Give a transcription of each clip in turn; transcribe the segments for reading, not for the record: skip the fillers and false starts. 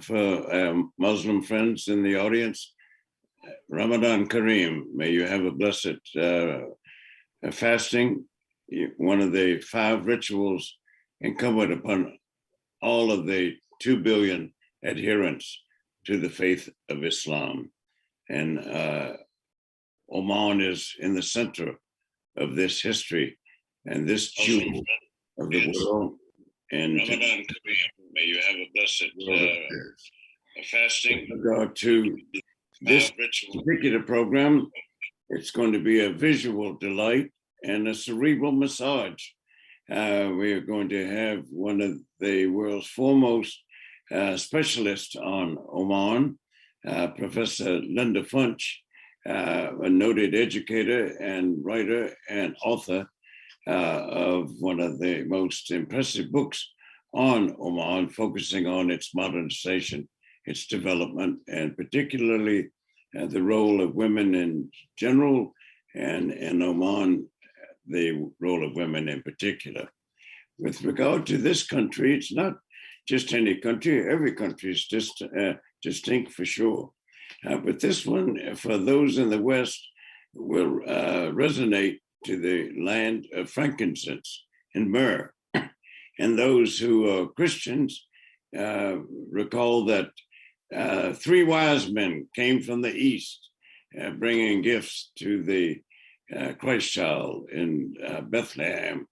for Muslim friends in the audience, Ramadan Kareem. May you have a blessed fasting, one of the 5 rituals incumbent upon all of the 2 billion adherents to the faith of Islam. And Oman is in the center of this history and this jewel of the world. And Ramadan Kareem, may you have a blessed fasting. With regard to this particular program, it's going to be a visual delight and a cerebral massage. We are going to have one of the world's foremost specialists on Oman, Professor Linda Funsch, a noted educator and writer and author of one of the most impressive books on Oman, focusing on its modernization, its development, and particularly the role of women in general, and in Oman, the role of women in particular. With regard to this country, it's not just any country. Every country is distinct for sure. But this one, for those in the West, will resonate to the land of frankincense and myrrh. And those who are Christians recall that 3 wise men came from the East, bringing gifts to the Christ child in Bethlehem.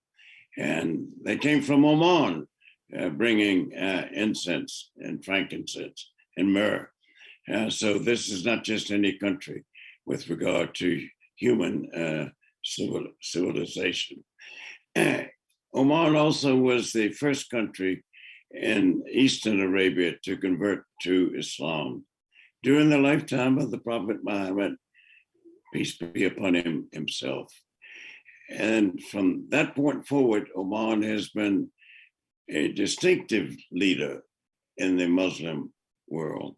And they came from Oman, bringing incense and frankincense and myrrh. So this is not just any country with regard to human civilization. Oman also was the first country in Eastern Arabia to convert to Islam during the lifetime of the Prophet Muhammad, peace be upon him himself. And from that point forward, Oman has been a distinctive leader in the Muslim world.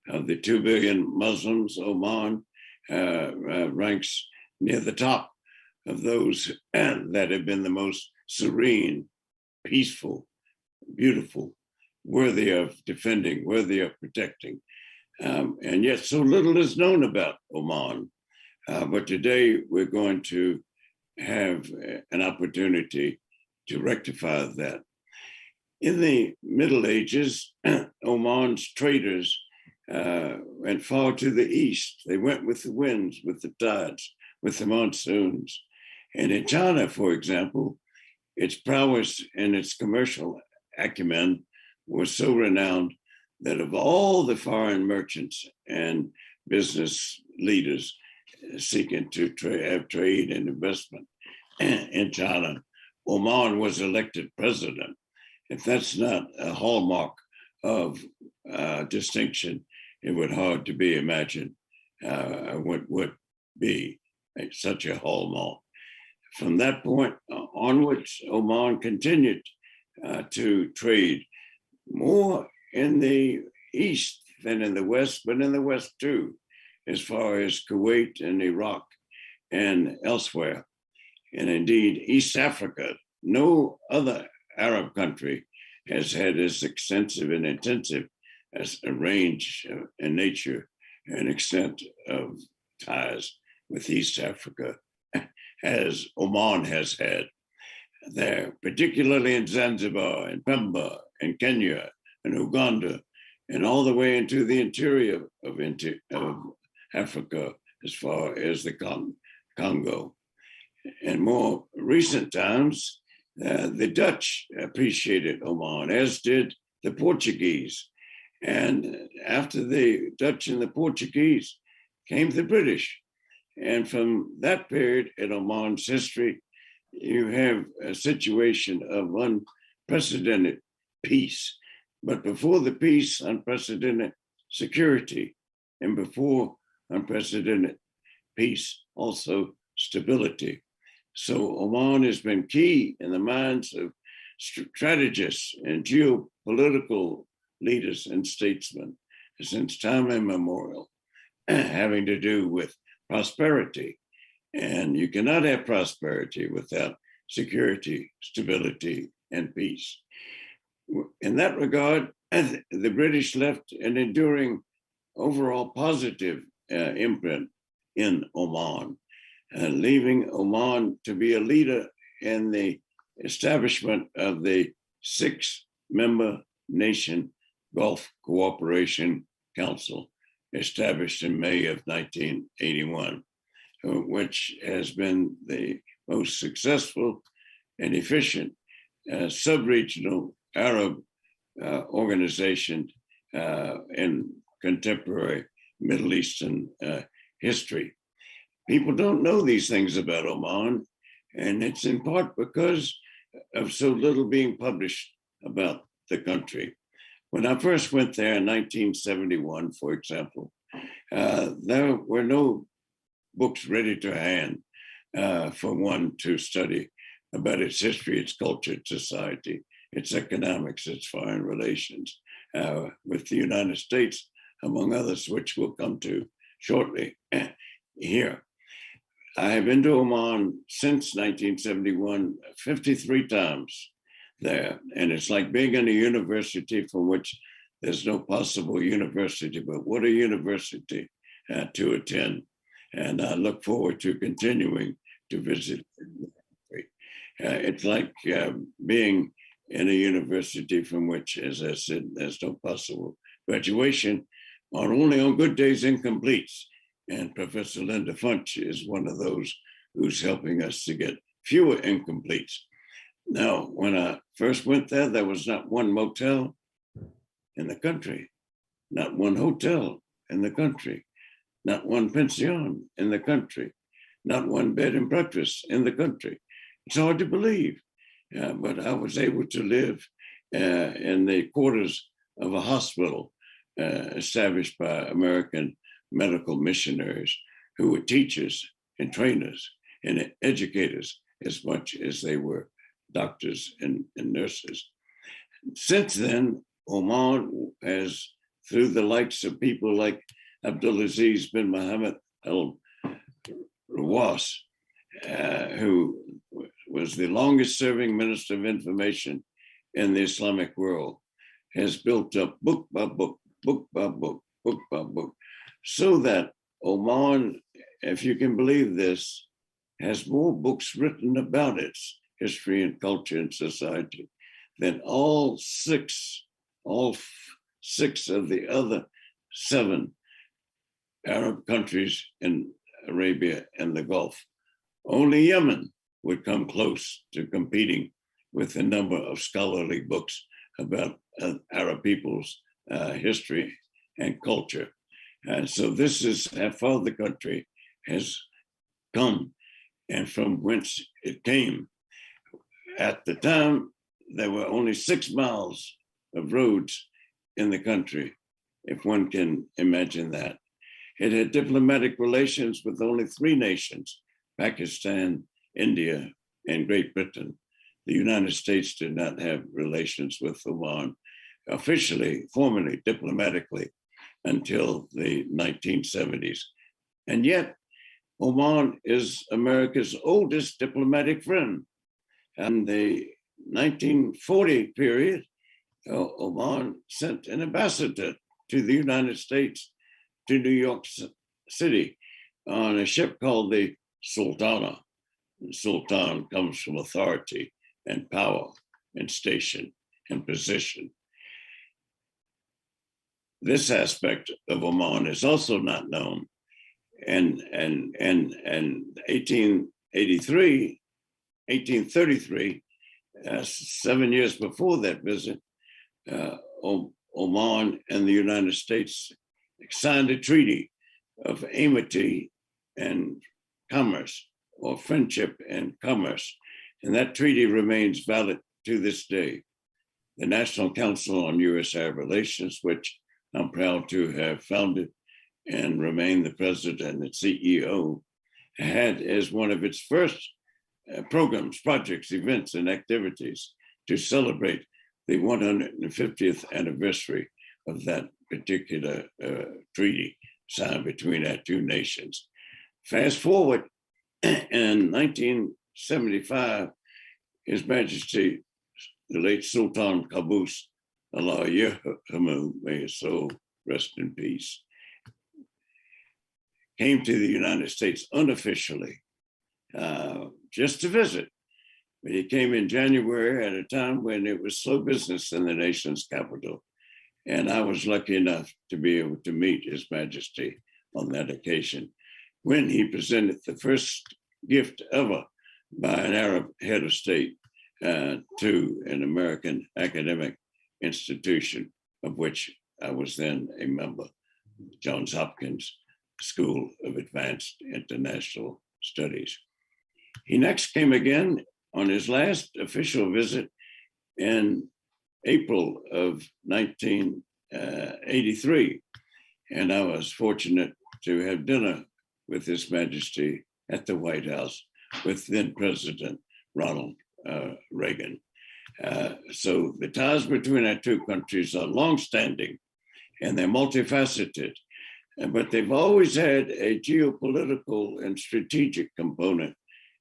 Of the 2 billion Muslims, Oman ranks near the top of those that have been the most serene, peaceful, beautiful, worthy of defending, worthy of protecting. And yet so little is known about Oman. But today we're going to have an opportunity to rectify that. In the Middle Ages, Oman's traders went far to the east. They went with the winds, with the tides, with the monsoons. And in China, for example, its prowess and its commercial acumen was so renowned that of all the foreign merchants and business leaders seeking to have trade and investment in China, Oman was elected president. If that's not a hallmark of distinction, it would hard to be imagined what would be such a hallmark. From that point onwards, Oman continued to trade more in the east than in the west, but in the west too, as far as Kuwait and Iraq and elsewhere. And indeed, East Africa, no other Arab country has had as extensive and intensive as a range and nature and extent of ties with East Africa as Oman has had there, particularly in Zanzibar and Pemba and Kenya and Uganda and all the way into the interior of Africa as far as the Congo. In more recent times, the Dutch appreciated Oman, as did the Portuguese. And after the Dutch and the Portuguese came the British. And from that period in Oman's history, you have a situation of unprecedented peace. But before the peace, unprecedented security. And before unprecedented peace, also stability. So Oman has been key in the minds of strategists and geopolitical leaders and statesmen since time immemorial, having to do with prosperity. And you cannot have prosperity without security, stability, and peace. In that regard, the British left an enduring overall positive imprint in Oman, leaving Oman to be a leader in the establishment of the 6-member nation Gulf Cooperation Council, established in May of 1981, which has been the most successful and efficient sub-regional Arab organization in contemporary Middle Eastern history. People don't know these things about Oman, and it's in part because of so little being published about the country. When I first went there in 1971, for example, there were no books ready to hand for one to study about its history, its culture, its society, its economics, its foreign relations with the United States, among others, which we'll come to shortly here. I have been to Oman since 1971, 53 times there. And it's like being in a university from which there's no possible university, but what a university to attend. And I look forward to continuing to visit. It's like being in a university from which, as I said, there's no possible graduation, or only on good days incompletes. And Professor Linda Funsch is one of those who's helping us to get fewer incompletes. Now, when I first went there was not one motel in the country, not one hotel in the country, not one pension in the country, not one bed and breakfast in the country. It's hard to believe, but I was able to live in the quarters of a hospital established by American medical missionaries who were teachers and trainers and educators as much as they were doctors and nurses. Since then, Oman has, through the likes of people like Abdulaziz bin Mohammed Al Rawas, who was the longest serving minister of information in the Islamic world, has built up book by book, book by book, book by book, so that Oman, if you can believe this, has more books written about its history and culture and society than all six of the other 7 Arab countries in Arabia and the Gulf. Only Yemen would come close to competing with the number of scholarly books about Arab people's history and culture. And so this is how far the country has come and from whence it came. At the time, there were only 6 miles of roads in the country, if one can imagine that. It had diplomatic relations with only 3 nations, Pakistan, India, and Great Britain. The United States did not have relations with Oman officially, formally, diplomatically, until the 1970s. And yet, Oman is America's oldest diplomatic friend. In the 1940 period, Oman sent an ambassador to the United States to New York City on a ship called the Sultana. Sultan comes from authority and power and station and position. This aspect of Oman is also not known. And 1833, 7 years before that visit, Oman and the United States signed a treaty of amity and commerce, or friendship and commerce. And that treaty remains valid to this day. The National Council on U.S.-Arab Relations, which I'm proud to have founded and remain the president and CEO, had as one of its first programs, projects, events, and activities to celebrate the 150th anniversary of that particular treaty signed between our 2 nations. Fast forward, in 1975, His Majesty, the late Sultan Qaboos alia, may his soul rest in peace, came to the United States unofficially, just to visit. But he came in January at a time when it was slow business in the nation's capital. And I was lucky enough to be able to meet His Majesty on that occasion when he presented the first gift ever by an Arab head of state to an American academic institution, of which I was then a member, Johns Hopkins School of Advanced International Studies. He next came again on his last official visit in April of 1983. And I was fortunate to have dinner with His Majesty at the White House with then President Ronald Reagan. So the ties between our two countries are longstanding and they're multifaceted, but they've always had a geopolitical and strategic component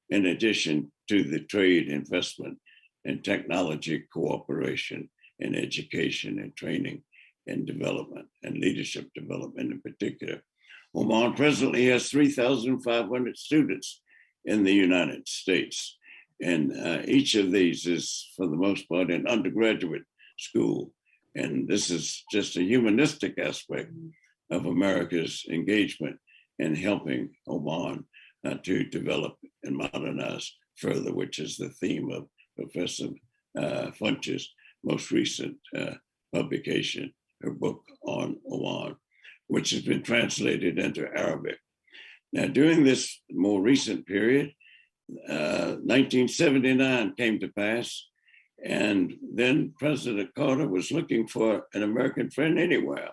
in addition to the trade, investment, and technology cooperation in education and training and development and leadership development in particular. Oman presently has 3,500 students in the United States. And each of these is, for the most part, an undergraduate school. And this is just a humanistic aspect of America's engagement in helping Oman to develop and modernize further, which is the theme of Professor Funsch's most recent publication, her book on Oman, which has been translated into Arabic. Now, during this more recent period, 1979 came to pass, and then President Carter was looking for an American friend anywhere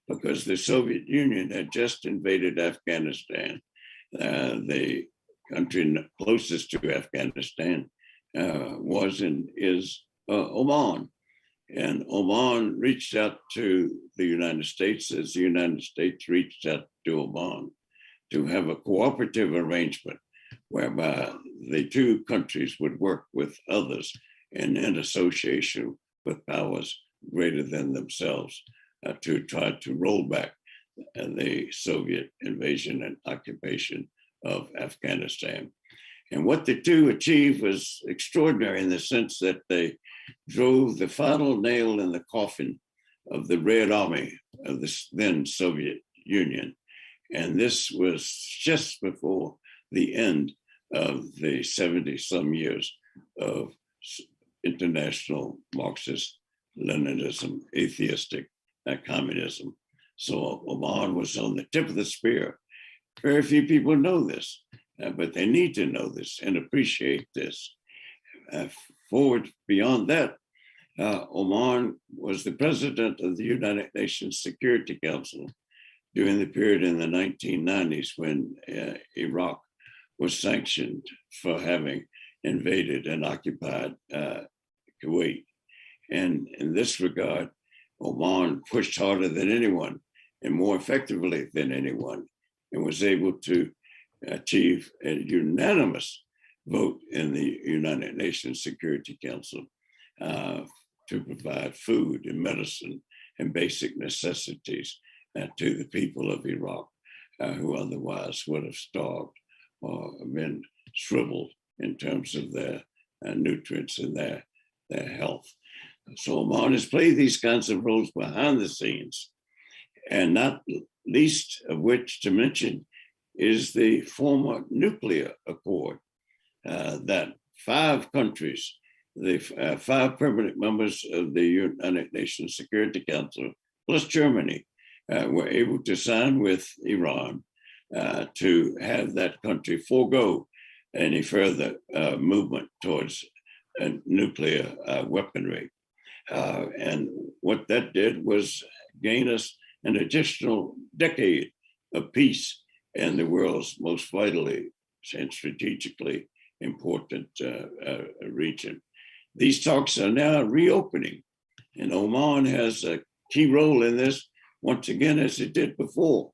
because the Soviet Union had just invaded Afghanistan. The country closest to Afghanistan was and is Oman. And Oman reached out to the United States as the United States reached out to Oman to have a cooperative arrangement whereby the two countries would work with others in association with powers greater than themselves to try to roll back the Soviet invasion and occupation of Afghanistan. And what the two achieved was extraordinary in the sense that they drove the final nail in the coffin of the Red Army of the then Soviet Union. And this was just before the end of the 70-some years of international Marxist Leninism, atheistic communism. So Oman was on the tip of the spear. Very few people know this, but they need to know this and appreciate this. Forward beyond that, Oman was the president of the United Nations Security Council during the period in the 1990s when Iraq was sanctioned for having invaded and occupied Kuwait. And in this regard, Oman pushed harder than anyone and more effectively than anyone, and was able to achieve a unanimous vote in the United Nations Security Council to provide food and medicine and basic necessities to the people of Iraq who otherwise would have starved or been shriveled in terms of their nutrients and their health. So Oman has played these kinds of roles behind the scenes, and not least of which to mention is the former nuclear accord that 5 countries, the 5 permanent members of the United Nations Security Council, plus Germany, were able to sign with Iran to have that country forego any further movement towards nuclear weaponry. And what that did was gain us an additional decade of peace in the world's most vitally and strategically important region. These talks are now reopening, and Oman has a key role in this, once again, as it did before,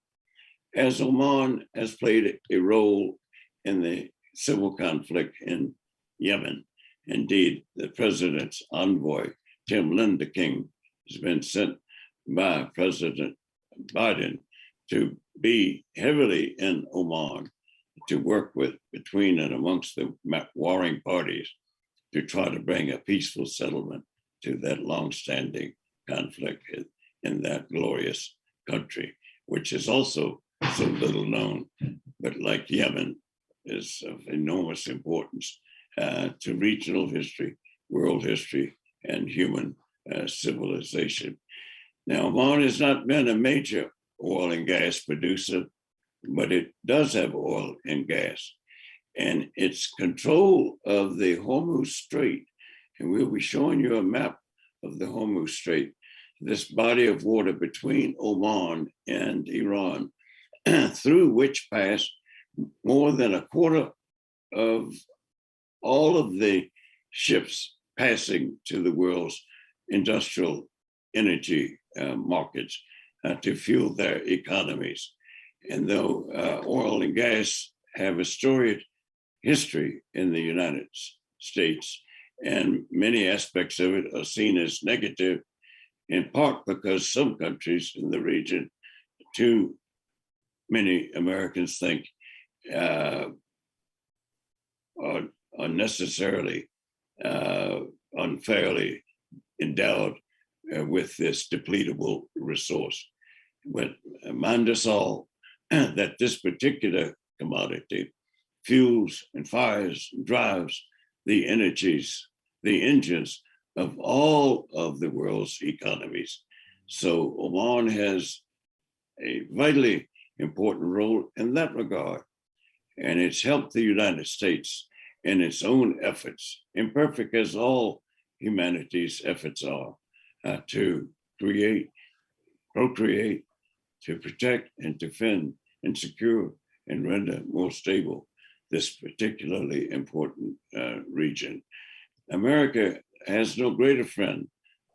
as Oman has played a role in the civil conflict in Yemen. Indeed, the president's envoy, Tim Linda King's has been sent by President Biden to be heavily in Oman to work with between and amongst the warring parties to try to bring a peaceful settlement to that long-standing conflict in that glorious country, which is also so little known, but like Yemen, is of enormous importance to regional history, world history, and human civilization. Now, Oman has not been a major oil and gas producer, but it does have oil and gas. And its control of the Hormuz Strait, and we'll be showing you a map of the Hormuz Strait, this body of water between Oman and Iran, through which pass more than a quarter of all of the ships passing to the world's industrial energy markets to fuel their economies. And though oil and gas have a storied history in the United States, and many aspects of it are seen as negative, in part because some countries in the region, too many Americans think, are unnecessarily, unfairly endowed with this depletable resource. But mind us all that this particular commodity fuels and fires and drives the energies, the engines of all of the world's economies. So Oman has a vitally important role in that regard. And it's helped the United States in its own efforts, imperfect as all humanity's efforts are, to create, procreate, to protect and defend and secure and render more stable this particularly important region. America has no greater friend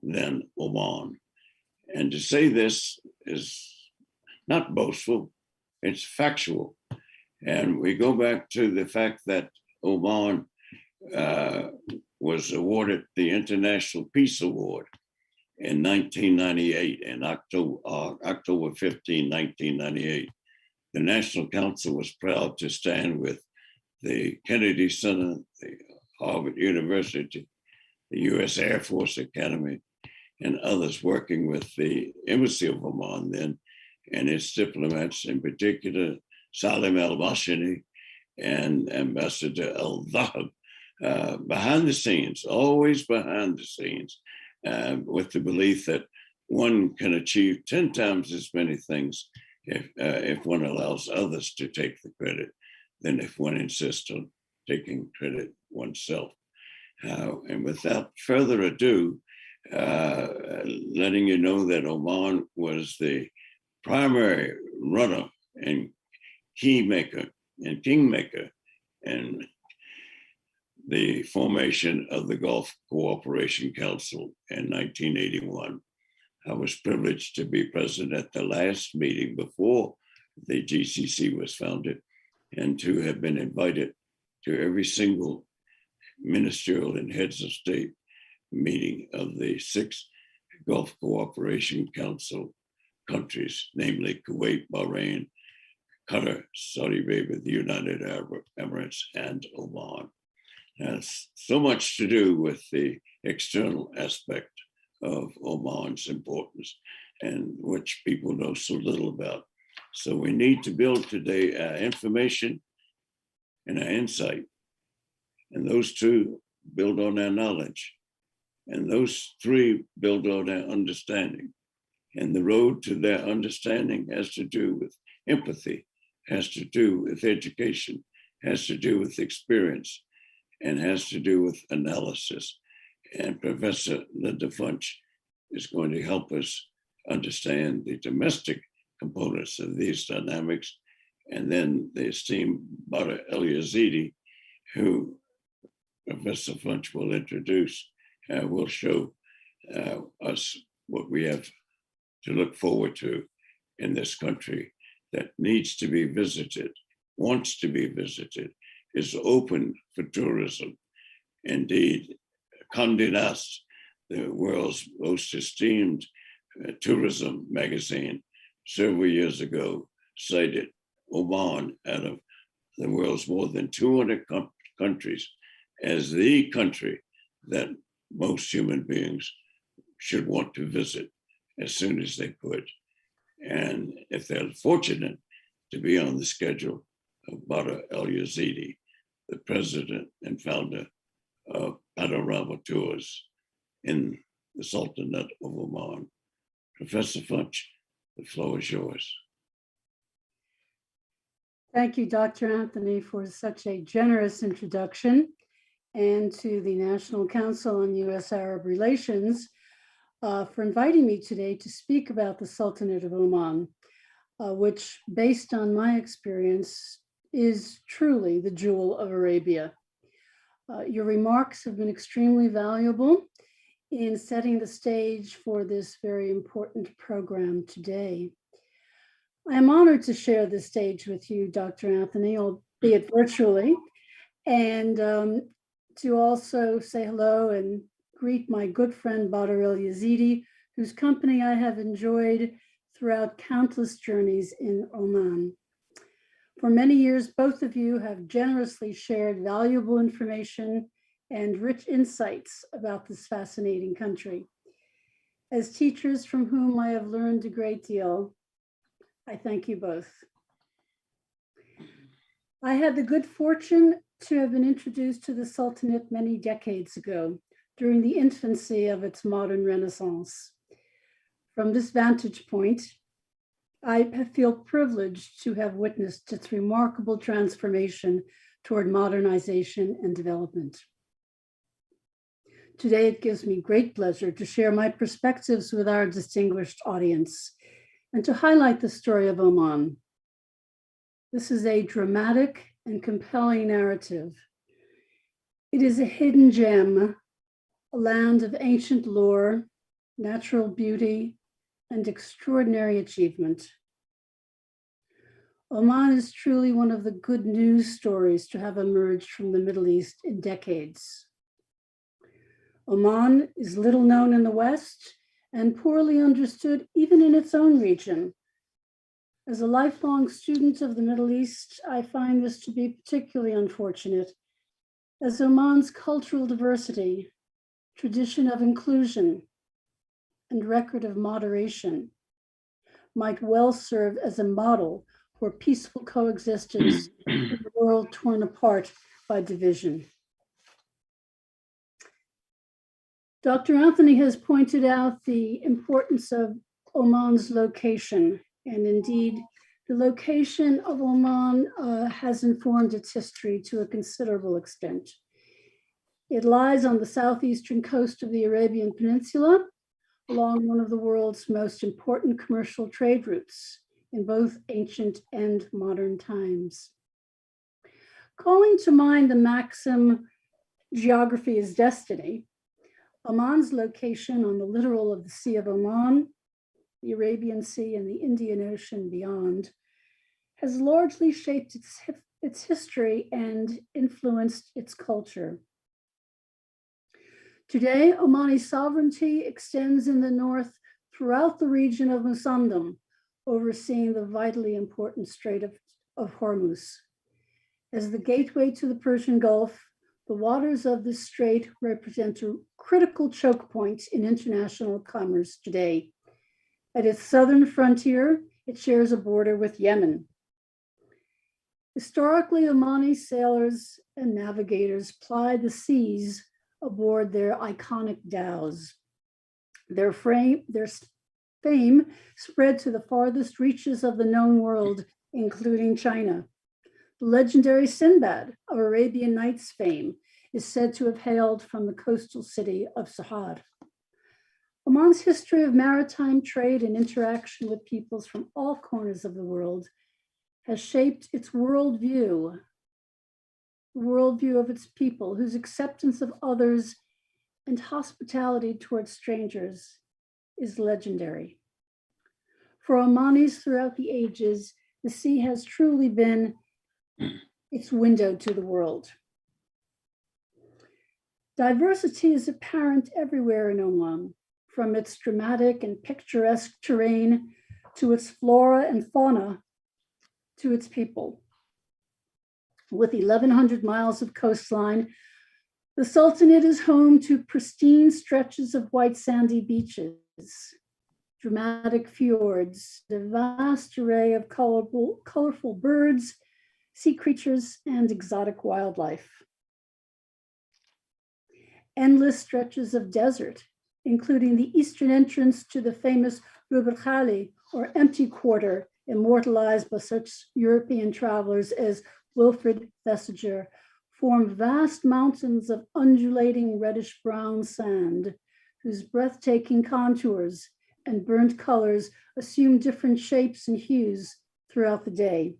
than Oman. And to say this is not boastful, it's factual. And we go back to the fact that Oman was awarded the International Peace Award in 1998, in October 15, 1998. The National Council was proud to stand with the Kennedy Center, the Harvard University, the US Air Force Academy, and others working with the Embassy of Oman then, and its diplomats, in particular, Salim al-Mashini and Ambassador al-Dhahab, behind the scenes, always behind the scenes, with the belief that one can achieve 10 times as many things if one allows others to take the credit than if one insists on taking credit oneself. And without further ado, letting you know that Oman was the primary runner and kingmaker and the formation of the Gulf Cooperation Council in 1981. I was privileged to be present at the last meeting before the GCC was founded, and to have been invited to every single ministerial and heads of state meeting of the 6 Gulf Cooperation Council countries, namely Kuwait, Bahrain, Qatar, Saudi Arabia, the United Arab Emirates, and Oman. Has so much to do with the external aspect of Oman's importance, and which people know so little about. So we need to build today our information and our insight, and those two build on our knowledge, and those 3 build on our understanding. And the road to their understanding has to do with empathy, has to do with education, has to do with experience, and has to do with analysis. And Professor Linda Funsch is going to help us understand the domestic components of these dynamics. And then the esteemed Badar Al Yazeedi, who Professor Funsch will introduce, will show us what we have to look forward to in this country that needs to be visited, wants to be visited, is open for tourism. Indeed, Condé Nast, the world's most esteemed tourism magazine several years ago cited Oman out of the world's more than 200 countries as the country that most human beings should want to visit as soon as they could. And if they're fortunate to be on the schedule of Badar Al Yazeedi, the president and founder of Panorama Tours in the Sultanate of Oman. Professor Funsch, the floor is yours. Thank you, Dr. Anthony, for such a generous introduction, and to the National Council on U.S.-Arab Relations for inviting me today to speak about the Sultanate of Oman, which, based on my experience, is truly the jewel of Arabia. Your remarks have been extremely valuable in setting the stage for this very important program today. I am honored to share the stage with you, Dr. Anthony, albeit virtually, and to also say hello and greet my good friend Badar Al Yazeedi, whose company I have enjoyed throughout countless journeys in Oman. For many years, both of you have generously shared valuable information and rich insights about this fascinating country. As teachers from whom I have learned a great deal, I thank you both. I had the good fortune to have been introduced to the Sultanate many decades ago, during the infancy of its modern renaissance. From this vantage point, I feel privileged to have witnessed its remarkable transformation toward modernization and development. Today, it gives me great pleasure to share my perspectives with our distinguished audience and to highlight the story of Oman. This is a dramatic and compelling narrative. It is a hidden gem, a land of ancient lore, natural beauty, and extraordinary achievement. Oman is truly one of the good news stories to have emerged from the Middle East in decades. Oman is little known in the West and poorly understood even in its own region. As a lifelong student of the Middle East, I find this to be particularly unfortunate, as Oman's cultural diversity, tradition of inclusion, and record of moderation might well serve as a model for peaceful coexistence in a world torn apart by division. Dr. Anthony has pointed out the importance of Oman's location, and indeed, the location of Oman has informed its history to a considerable extent. It lies on the southeastern coast of the Arabian Peninsula, along one of the world's most important commercial trade routes in both ancient and modern times. Calling to mind the maxim, geography is destiny, Oman's location on the littoral of the Sea of Oman, the Arabian Sea, and the Indian Ocean beyond, has largely shaped its history and influenced its culture. Today, Omani sovereignty extends in the north throughout the region of Musandam, overseeing the vitally important Strait of Hormuz. As the gateway to the Persian Gulf, the waters of this strait represent a critical choke point in international commerce today. At its southern frontier, it shares a border with Yemen. Historically, Omani sailors and navigators plied the seas aboard their iconic dhows. Their fame spread to the farthest reaches of the known world, including China. The legendary Sinbad of Arabian Nights fame is said to have hailed from the coastal city of Sahar. Oman's history of maritime trade and interaction with peoples from all corners of the world has shaped its worldview, the worldview of its people, whose acceptance of others and hospitality towards strangers is legendary. For Omanis throughout the ages, the sea has truly been its window to the world. Diversity is apparent everywhere in Oman, from its dramatic and picturesque terrain to its flora and fauna to its people. With 1,100 miles of coastline, the Sultanate is home to pristine stretches of white sandy beaches, dramatic fjords, a vast array of colorful birds, sea creatures, and exotic wildlife. Endless stretches of desert, including the eastern entrance to the famous Rub al-Khali, or empty quarter, immortalized by such European travelers as Wilfrid Thesiger, form vast mountains of undulating reddish-brown sand, whose breathtaking contours and burnt colors assume different shapes and hues throughout the day.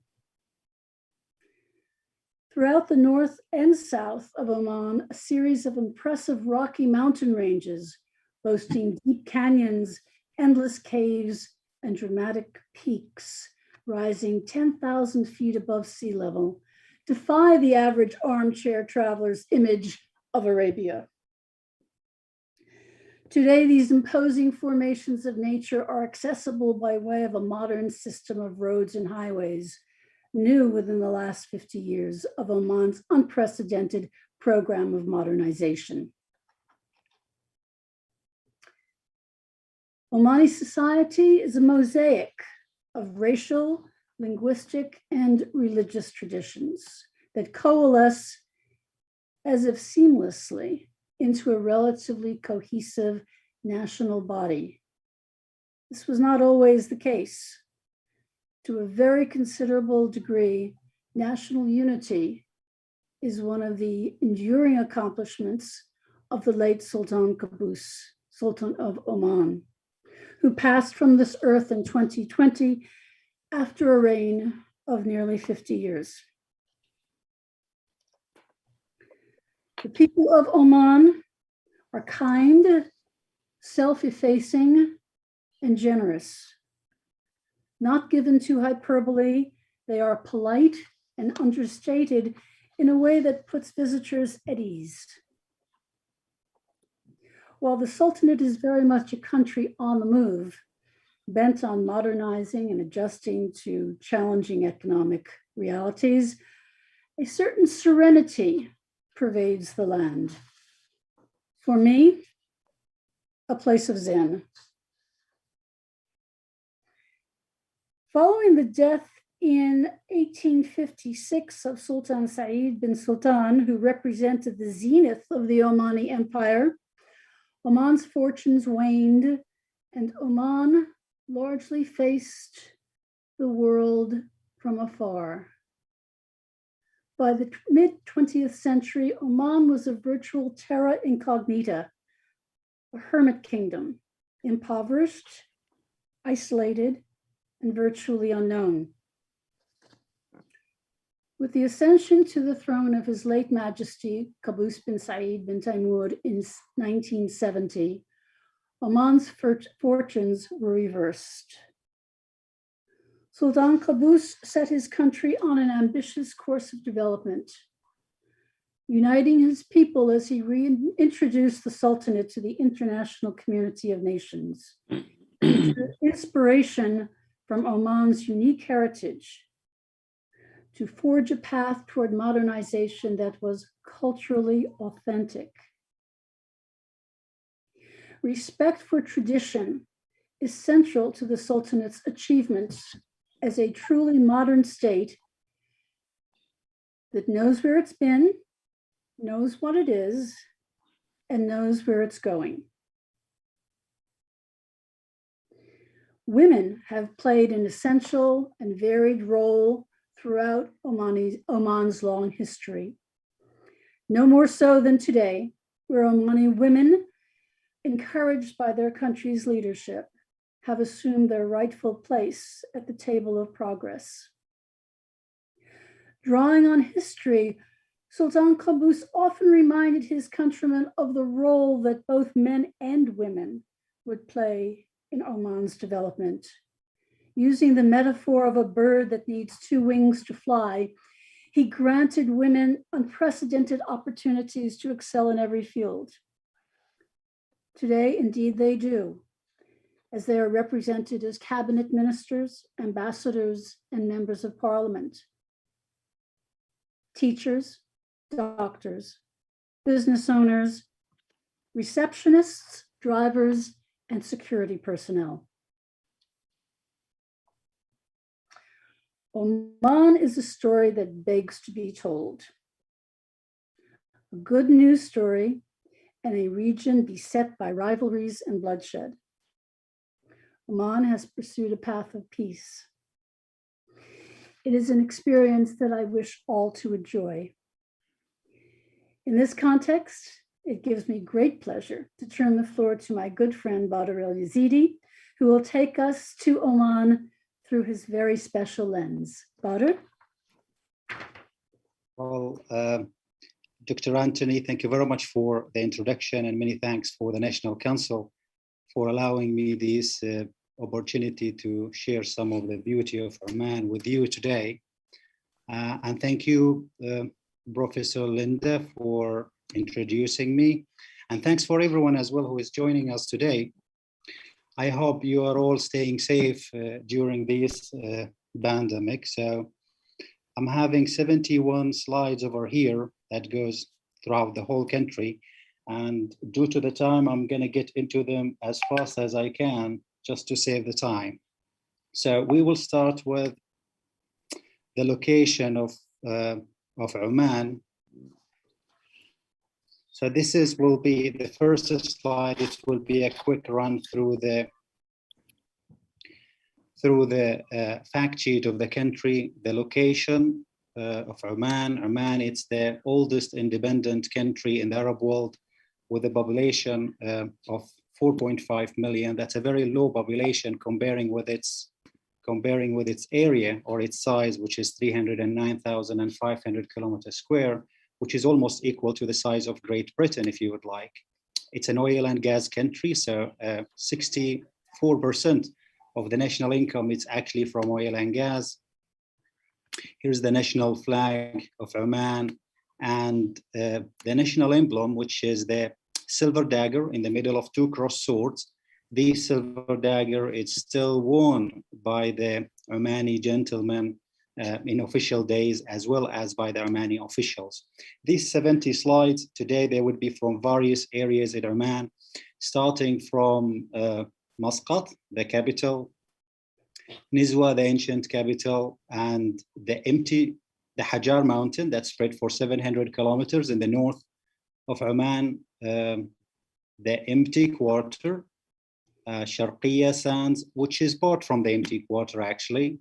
Throughout the north and south of Oman, a series of impressive rocky mountain ranges, boasting deep canyons, endless caves, and dramatic peaks, rising 10,000 feet above sea level, defy the average armchair traveler's image of Arabia. Today, these imposing formations of nature are accessible by way of a modern system of roads and highways, new within the last 50 years of Oman's unprecedented program of modernization. Omani society is a mosaic of racial, linguistic, and religious traditions that coalesce as if seamlessly into a relatively cohesive national body. This was not always the case. To a very considerable degree, national unity is one of the enduring accomplishments of the late Sultan Qaboos, Sultan of Oman, who passed from this earth in 2020 after a reign of nearly 50 years. The people of Oman are kind, self-effacing, and generous. Not given to hyperbole, they are polite and understated in a way that puts visitors at ease. While the Sultanate is very much a country on the move, bent on modernizing and adjusting to challenging economic realities, a certain serenity pervades the land. For me, a place of Zen. Following the death in 1856 of Sultan Saeed bin Sultan, who represented the zenith of the Omani Empire, Oman's fortunes waned, and Oman largely faced the world from afar. By the mid-20th century, Oman was a virtual terra incognita, a hermit kingdom, impoverished, isolated, and virtually unknown. With the ascension to the throne of His late Majesty Qaboos bin Saeed bin Taimur in 1970, Oman's fortunes were reversed. Sultan Qaboos set his country on an ambitious course of development, uniting his people as he reintroduced the Sultanate to the international community of nations. Inspiration from Oman's unique heritage to forge a path toward modernization that was culturally authentic. Respect for tradition is central to the Sultanate's achievements as a truly modern state that knows where it's been, knows what it is, and knows where it's going. Women have played an essential and varied role throughout Oman's long history. No more so than today, where Omani women, encouraged by their country's leadership, have assumed their rightful place at the table of progress. Drawing on history, Sultan Qaboos often reminded his countrymen of the role that both men and women would play in Oman's development. Using the metaphor of a bird that needs two wings to fly, He granted women unprecedented opportunities to excel in every field. Today, indeed, they do, as they are represented as cabinet ministers, ambassadors, and members of parliament, teachers, doctors, business owners, receptionists, drivers, and security personnel. Oman is a story that begs to be told. A good news story in a region beset by rivalries and bloodshed. Oman has pursued a path of peace. It is an experience that I wish all to enjoy. In this context, it gives me great pleasure to turn the floor to my good friend Badar Al Yazeedi, who will take us to Oman through his very special lens. Badar? Well, Dr. Anthony, thank you very much for the introduction, and many thanks for the National Council for allowing me this opportunity to share some of the beauty of Oman with you today. And thank you, Professor Linda, for introducing me. And thanks for everyone as well who is joining us today. I hope you are all staying safe during this pandemic. So I'm having 71 slides over here that goes throughout the whole country. And due to the time, I'm going to get into them as fast as I can, just to save the time. So we will start with the location of Oman. So this will be the first slide. It will be a quick run through the fact sheet of the country, the location of Oman. Oman, it's the oldest independent country in the Arab world with a population of 4.5 million. That's a very low population comparing with its area or its size, which is 309,500 kilometers square, which is almost equal to the size of Great Britain, if you would like. It's an oil and gas country, so 64% of the national income is actually from oil and gas. Here's the national flag of Oman, and the national emblem, which is the silver dagger in the middle of two crossed swords. This silver dagger is still worn by the Omani gentlemen in official days, as well as by the Omani officials. These 70 slides today, they would be from various areas in Oman, starting from Muscat, the capital, Nizwa, the ancient capital, and the Hajar mountain that spread for 700 kilometers in the north of Oman, the empty quarter, Sharqiya sands, which is bought from the empty quarter actually,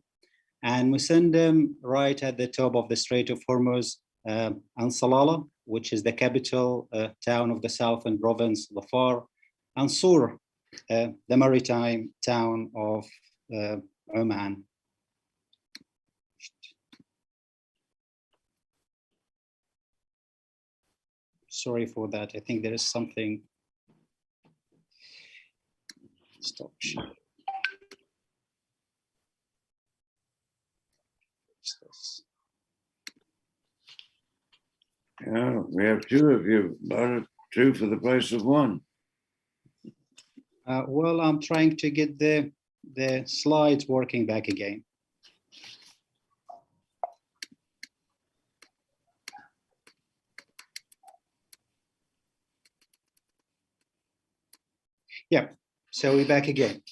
and Musandam right at the top of the Strait of Hormuz, and Salalah, which is the capital town of the southern province, Dhafar, and Sur, the maritime town of Oman. Sorry for that. I think there is something. Stop. Yeah, we have two of you, but two for the price of one. Well, I'm trying to get the slides working back again. Yeah, so we're back again.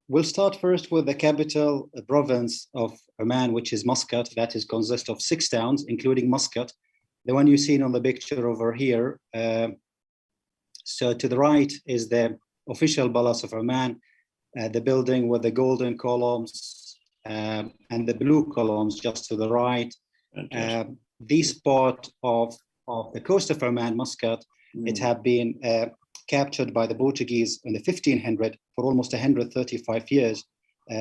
We'll start first with the capital province of Oman, which is Muscat. That consists of 6 towns, including Muscat, the one you've seen on the picture over here. So to the right is the official palace of Oman, the building with the golden columns and the blue columns just to the right. This part of the coast of Oman, Muscat, it had been captured by the Portuguese in the 1500 for almost 135 years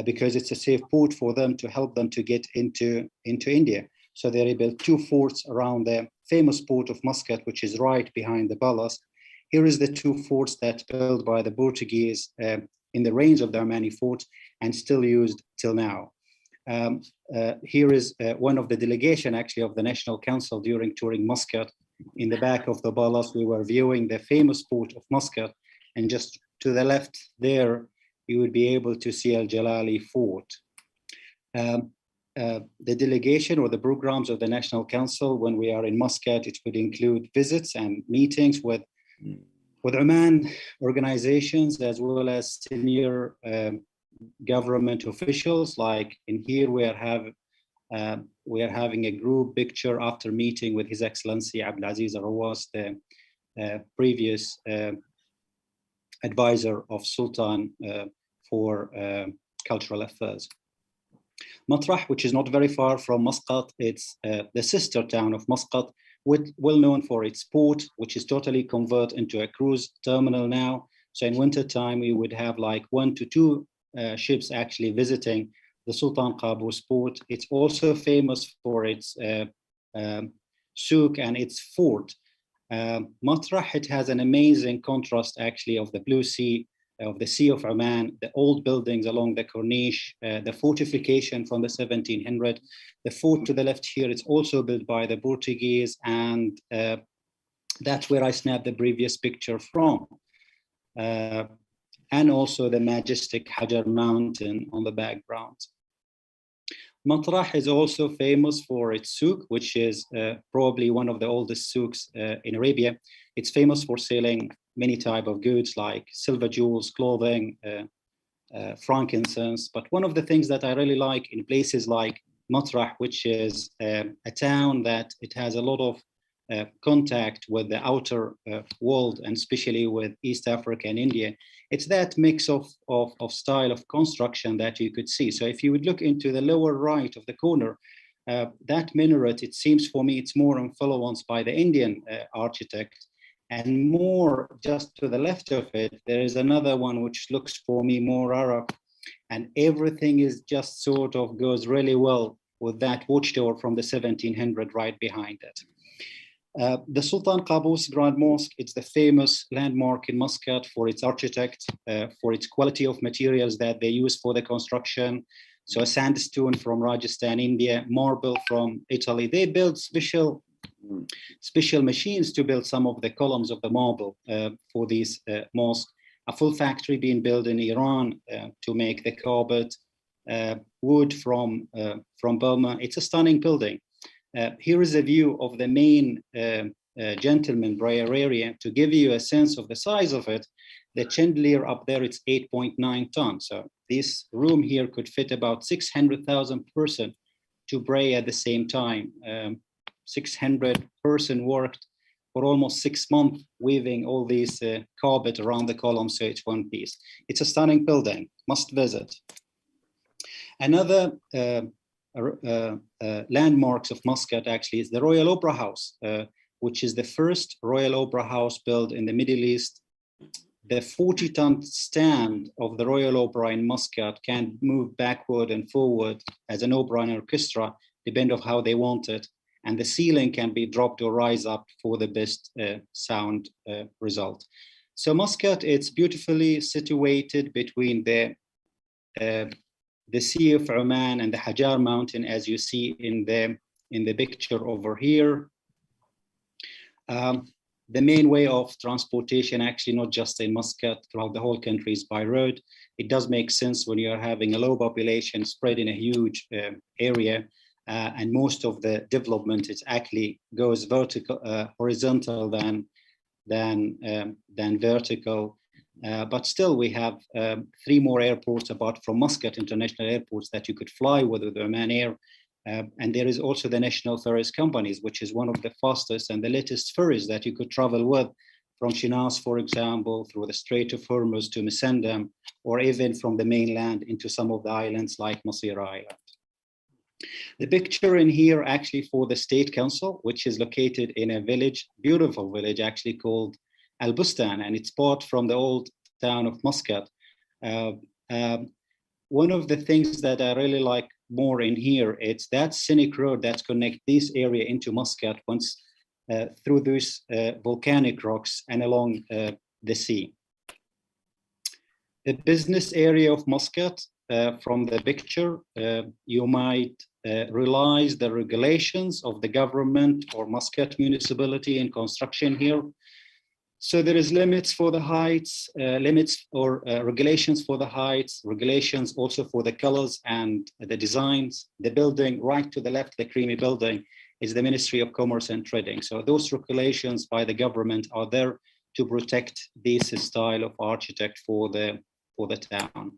because it's a safe port for them to help them to get into India. So they rebuilt 2 forts around the famous port of Muscat, which is right behind the palace. Here is the 2 forts that built by the Portuguese in the range of the Omani fort and still used till now. Here is one of the delegation actually of the National Council during touring Muscat. In the back of the palace, we were viewing the famous port of Muscat, and just to the left there, you would be able to see Al Jalali Fort. The delegation or the programs of the National Council when we are in Muscat, it would include visits and meetings with Oman organizations as well as senior government officials. Like in here, we are having a group picture after meeting with His Excellency Abdulaziz Al-Rawas, the previous advisor of Sultan for cultural affairs. Matrah, which is not very far from Muscat, it's the sister town of Muscat, well known for its port, which is totally converted into a cruise terminal now. So in winter time, we would have like 1 to 2 ships actually visiting the Sultan Qaboos port. It's also famous for its souk and its fort. Matrah, it has an amazing contrast actually of the blue sea, of the Sea of Oman, the old buildings along the Corniche, the fortification from the 1700. The fort to the left here, it's also built by the Portuguese, and that's where I snapped the previous picture from. And also the majestic Hajar Mountain on the background. Matrah is also famous for its souk, which is probably one of the oldest souks in Arabia. It's famous for selling many types of goods like silver jewels, clothing, frankincense. But one of the things that I really like in places like Matrah, which is a town that it has a lot of contact with the outer world, and especially with East Africa and India, it's that mix of style of construction that you could see. So if you would look into the lower right of the corner, that minaret, it seems for me, it's more influenced by the Indian architect. And more just to the left of it, there is another one which looks for me more Arab. And everything is just sort of goes really well with that watchtower from the 1700 right behind it. The Sultan Qaboos Grand Mosque, it's the famous landmark in Muscat for its architect, for its quality of materials that they use for the construction. So a sandstone from Rajasthan, India, marble from Italy. They build special machines to build some of the columns of the marble for these mosques. A full factory being built in Iran to make the carpet, wood from Burma. It's a stunning building. Here is a view of the main gentleman prayer area to give you a sense of the size of it. The chandelier up there, it's 8.9 tons. So this room here could fit about 600,000 person to pray at the same time. 600 person worked for almost 6 months weaving all these carpet around the columns so it's one piece. It's a stunning building, must visit. Another landmarks of Muscat actually is the Royal Opera House, which is the first Royal Opera House built in the Middle East. The 40-ton stand of the Royal Opera in Muscat can move backward and forward as an opera and orchestra, depending on how they want it. And the ceiling can be dropped or rise up for the best sound result. So Muscat, it's beautifully situated between the Sea of Oman and the Hajar Mountain, as you see in the picture over here. The main way of transportation, actually not just in Muscat, throughout the whole country, is by road. It does make sense when you're having a low population spread in a huge area, and most of the development it actually goes horizontal than vertical. But still, we have 3 more airports apart from Muscat international airports that you could fly with the Oman Air. And there is also the National Ferries Companies, which is one of the fastest and the latest ferries that you could travel with from Shiraz, for example, through the Strait of Hormuz to Musandam, or even from the mainland into some of the islands like Masira Island. The picture in here actually for the State Council, which is located in a village, beautiful village actually called Al Bustan, and it's part from the old town of Muscat. One of the things that I really like more in here, it's that scenic road that's connect this area into Muscat once through those volcanic rocks and along the sea. The business area of Muscat, from the picture, you might realize the regulations of the government or Muscat municipality in construction here. So there is limits for the heights, limits or regulations for the heights, regulations also for the colors and the designs. The building right to the left, the creamy building, is the Ministry of Commerce and Trading. So those regulations by the government are there to protect this style of architect for the town.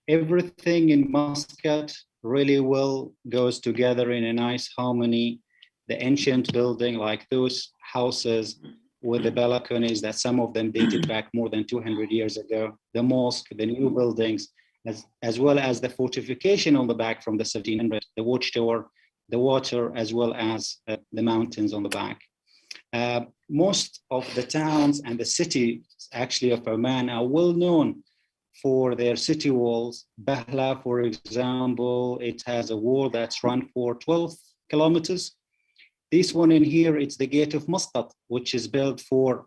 Everything in Muscat really well goes together in a nice harmony. The ancient building, like those houses with the balconies, that some of them dated back more than 200 years ago, the mosque, the new buildings, as well as the fortification on the back from the 1700s, the watchtower, the water, as well as the mountains on the back. Most of the towns and the cities actually of Oman are well known for their city walls. Bahla, for example, it has a wall that's run for 12 kilometers. This one in here, it's the Gate of Muscat, which is built for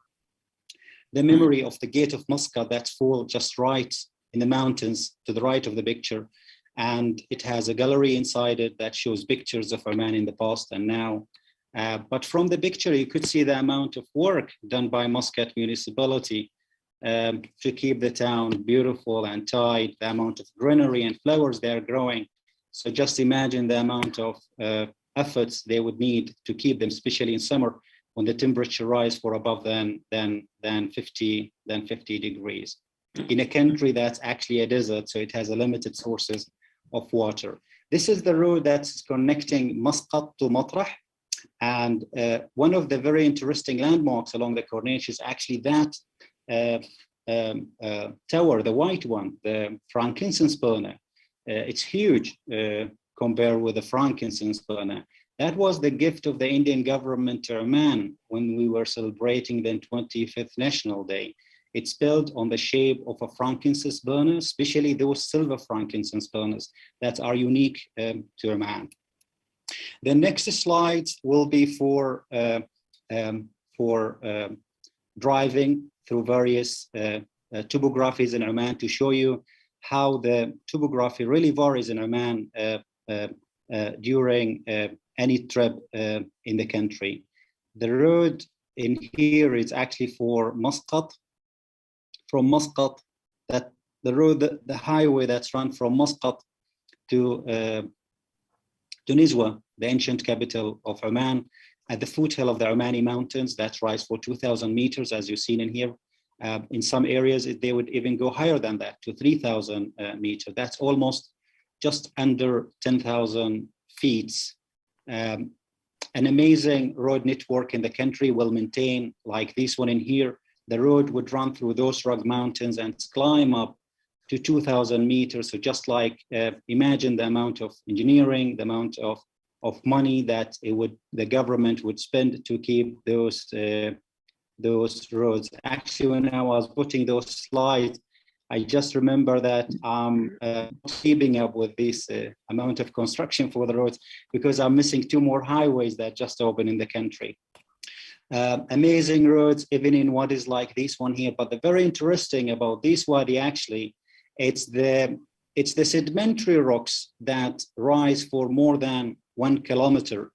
the memory of the Gate of Muscat that's full just right in the mountains to the right of the picture. And it has a gallery inside it that shows pictures of Oman in the past and now. But from the picture, you could see the amount of work done by Muscat municipality to keep the town beautiful and tight, the amount of greenery and flowers they're growing. So just imagine the amount of efforts they would need to keep them, especially in summer when the temperature rise for above than 50 degrees. In a country that's actually a desert, so it has a limited sources of water. This is the road that's connecting Muscat to Matrah. And one of the very interesting landmarks along the Corniche is actually that tower, the white one, the frankincense burner. It's huge compared with the frankincense burner. That was the gift of the Indian government to Oman when we were celebrating the 25th National Day. It's built on the shape of a frankincense burner, especially those silver frankincense burners that are unique to Oman. The next slides will be for driving through various topographies in Oman to show you how the topography really varies in Oman during any trip in the country. The road in here is actually for Muscat. From Muscat, that the road, the highway that's run from Muscat to Nizwa, the ancient capital of Oman, at the foothill of the Omani mountains that rise for 2,000 meters, as you've seen in here. In some areas, they would even go higher than that, to 3,000 meters. That's almost just under 10,000 feet. An amazing road network in the country will maintain, like this one in here. The road would run through those rugged mountains and climb up to 2,000 meters. So just like imagine the amount of engineering, the amount of money that the government would spend to keep those roads. Actually, when I was putting those slides, I just remember that I'm keeping up with this amount of construction for the roads because I'm missing 2 more highways that just opened in the country. Amazing roads, even in what is like this one here. But the very interesting about this wadi, actually, it's the sedimentary rocks that rise for more than 1 kilometer,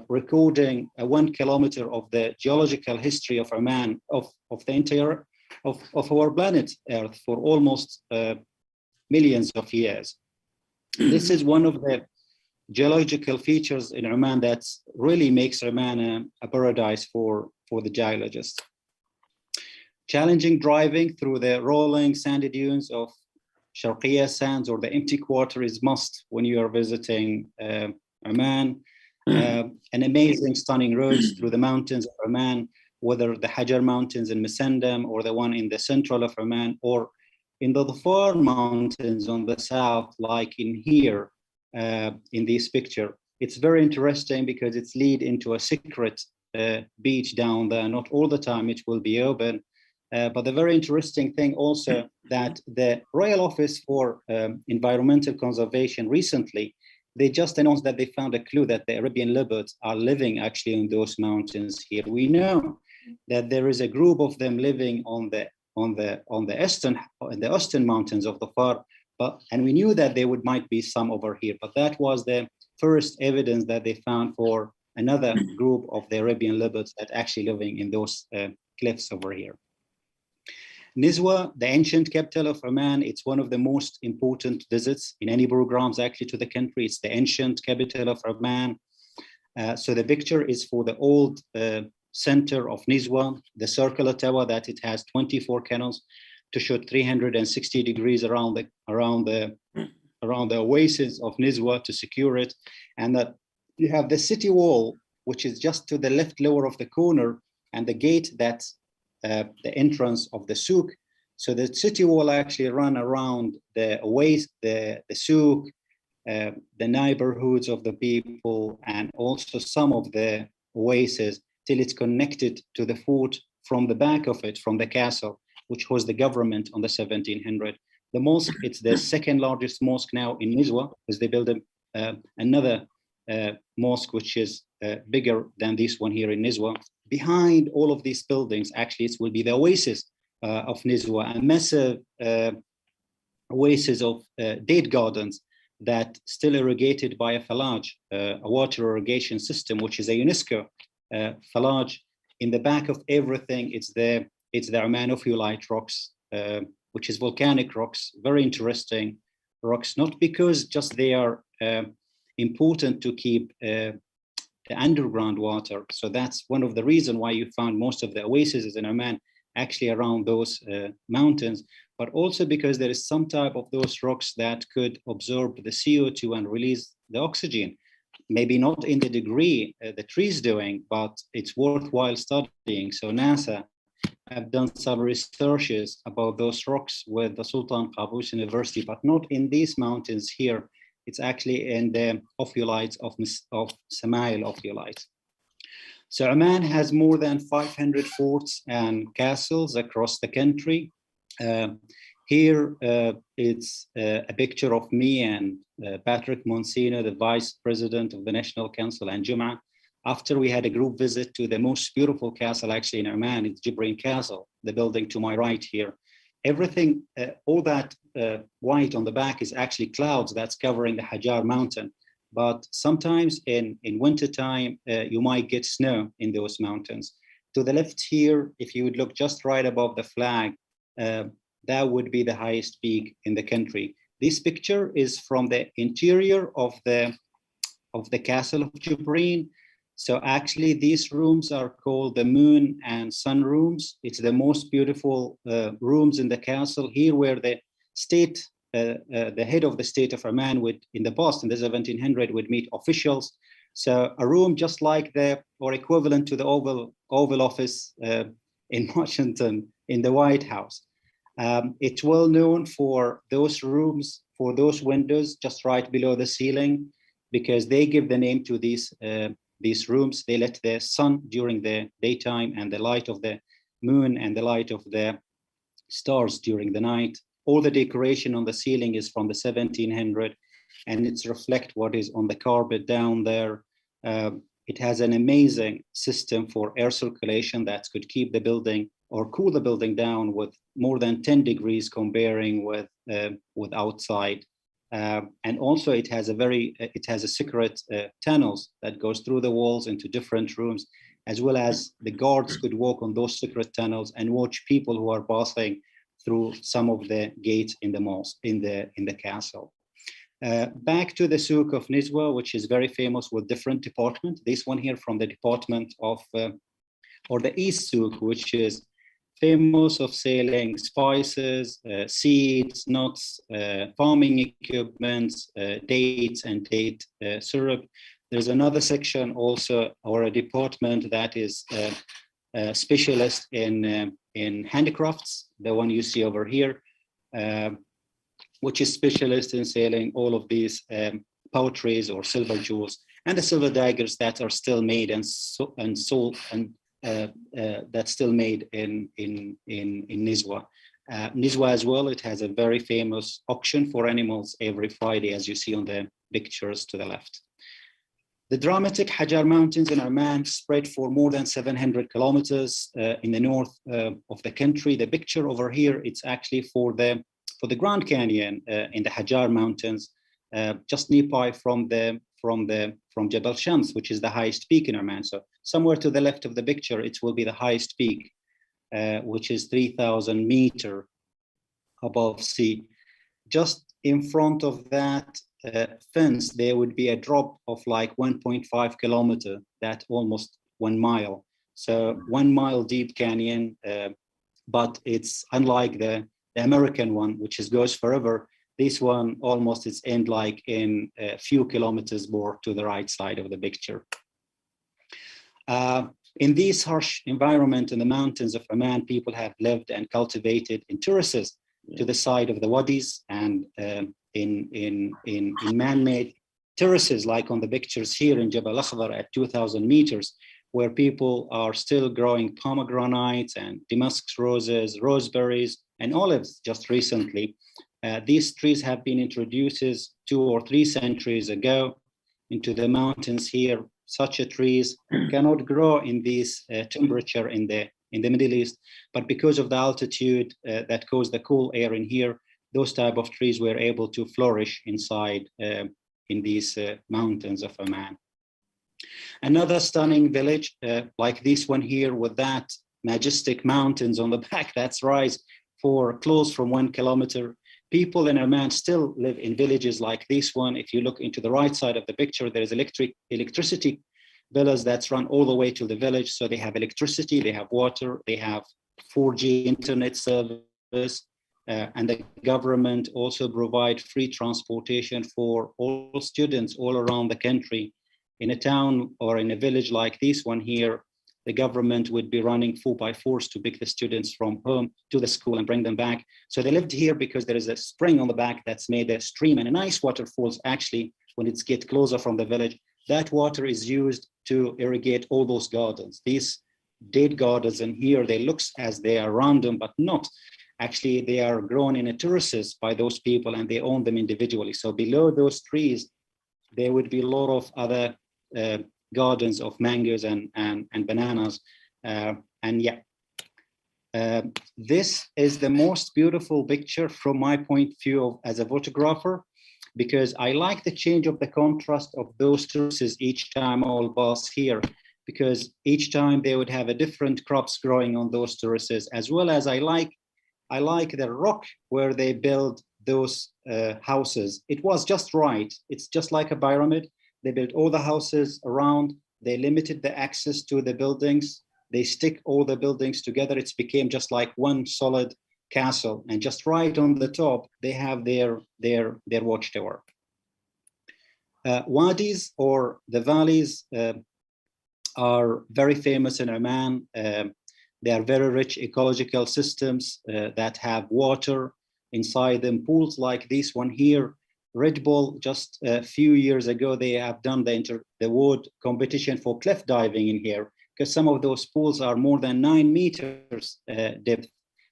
recording 1 kilometer of the geological history of Oman, of the entire of our planet Earth for almost millions of years. This is one of the geological features in Oman that really makes Oman a paradise for the geologists. Challenging driving through the rolling sandy dunes of Sharqiya sands or the empty quarter is must when you are visiting Oman. An amazing stunning roads through the mountains of Oman, whether the Hajar Mountains in Masandam or the one in the central of Oman or in the Dhafar Mountains on the south, like in here. In this picture, it's very interesting because it's lead into a secret beach down there. Not all the time it will be open, but the very interesting thing also that the Royal Office for Environmental Conservation recently, they just announced that they found a clue that the Arabian leopards are living actually in those mountains here. We know that there is a group of them living on the eastern mountains of the far, and we knew that there might be some over here, but that was the first evidence that they found for another group of the Arabian leopards that actually living in those cliffs over here. Nizwa, the ancient capital of Oman, it's one of the most important visits in any programs actually to the country. It's the ancient capital of Oman. So the picture is for the old center of Nizwa, the circular tower that it has 24 canals to shoot 360 degrees around the oasis of Nizwa to secure it. And that you have the city wall, which is just to the left lower of the corner, and the gate that's the entrance of the souk. So the city wall actually run around the oasis, the souk, the neighborhoods of the people, and also some of the oases till it's connected to the fort from the back of it, from the castle, which was the government on the 1700. The mosque, it's the second largest mosque now in Nizwa, because they built another mosque, which is bigger than this one here in Nizwa. Behind all of these buildings, actually, it will be the oasis of Nizwa, a massive oasis of date gardens that still irrigated by a falaj, a water irrigation system, which is a UNESCO falaj. In the back of everything, it's the Omanophyolite rocks, which is volcanic rocks, very interesting rocks, not because just they are important to keep the underground water. So that's one of the reasons why you found most of the oases in Oman actually around those mountains, but also because there is some type of those rocks that could absorb the CO2 and release the oxygen. Maybe not in the degree the trees doing, but it's worthwhile studying. So NASA have done some researches about those rocks with the Sultan Qaboos University, but not in these mountains here. It's actually in the ophiolites of Samail ophiolites. So Oman has more than 500 forts and castles across the country. Here it's a picture of me and Patrick Monsino, the Vice President of the National Council, and Jum'a. After we had a group visit to the most beautiful castle actually in Oman, it's Jibreen Castle, the building to my right here. Everything, all that white on the back is actually clouds that's covering the Hajar mountain. But sometimes in wintertime, you might get snow in those mountains. To the left here, if you would look just right above the flag, that would be the highest peak in the country. This picture is from the interior of the castle of Jibreen. So actually these rooms are called the moon and sun rooms. It's the most beautiful rooms in the castle. Here where the state, the head of the state of Oman would, in the past, in the 1700, would meet officials. So a room just like or equivalent to the Oval Office in Washington, in the White House. It's well known for those rooms, for those windows just right below the ceiling, because they give the name to these rooms. They let the sun during the daytime and the light of the moon and the light of the stars during the night. All the decoration on the ceiling is from the 1700, and it's reflect what is on the carpet down there. It has an amazing system for air circulation that could keep the building or cool the building down with more than 10 degrees comparing with outside. And also it has a secret tunnels that goes through the walls into different rooms, as well as the guards could walk on those secret tunnels and watch people who are passing through some of the gates in the mosque, in the castle. Back to the souk of Nizwa, which is very famous with different departments. This one here from the department of, or the East souk, which is famous of selling spices, seeds, nuts, farming equipment, dates and date syrup. There's another section also, or a department that is a specialist in handicrafts, the one you see over here, which is specialist in selling all of these potteries or silver jewels and the silver daggers that are still made and sold and that's still made in Nizwa. Nizwa as well, it has a very famous auction for animals every Friday, as you see on the pictures to the left. The dramatic Hajar Mountains in Oman spread for more than 700 kilometers in the north of the country. The picture over here, it's actually for the Grand Canyon in the Hajar Mountains, just nearby from Jabal Shams, which is the highest peak in Oman. So somewhere to the left of the picture, it will be the highest peak, which is 3,000 meters above sea. Just in front of that fence, there would be a drop of like 1.5 kilometer, that almost 1 mile. So 1 mile deep canyon, but it's unlike the American one, which goes forever. This one almost its end like in a few kilometers more to the right side of the picture. In this harsh environment in the mountains of Oman, people have lived and cultivated in terraces to the side of the wadis and in man-made terraces, like on the pictures here in Jabal Akhdar at 2,000 meters, where people are still growing pomegranates and Damascus roses, raspberries, and olives just recently. These trees have been introduced 2 or 3 centuries ago into the mountains here. Such a trees cannot grow in this temperature in the Middle East, but because of the altitude that caused the cool air in here, those type of trees were able to flourish inside in these mountains of Oman. Another stunning village like this one here with that majestic mountains on the back that's rise for close from 1 kilometer. People in Oman still live in villages like this one. If you look into the right side of the picture, there is electricity villas that's run all the way to the village. So they have electricity, they have water, they have 4G internet service, and the government also provide free transportation for all students all around the country. In a town or in a village like this one here, the government would be running 4x4s to pick the students from home to the school and bring them back. So they lived here because there is a spring on the back that's made a stream and a nice waterfalls actually when it's get closer from the village. That water is used to irrigate all those gardens. These dead gardens in here, they look as they are random, but not. Actually, they are grown in a terraces by those people and they own them individually. So below those trees, there would be a lot of other gardens of mangoes and bananas. This is the most beautiful picture from my point of view as a photographer, because I like the change of the contrast of those terraces each time I will pass here, because each time they would have a different crops growing on those terraces, as well as I like the rock where they build those houses. It was just right. It's just like a pyramid. They built all the houses around. They limited the access to the buildings. They stick all the buildings together. It became just like one solid castle. And just right on the top, they have their watchtower. Wadis or the valleys are very famous in Oman. They are very rich ecological systems that have water inside them, pools like this one here. Red Bull, just a few years ago, they have done the world competition for cliff diving in here, because some of those pools are more than 9 meters depth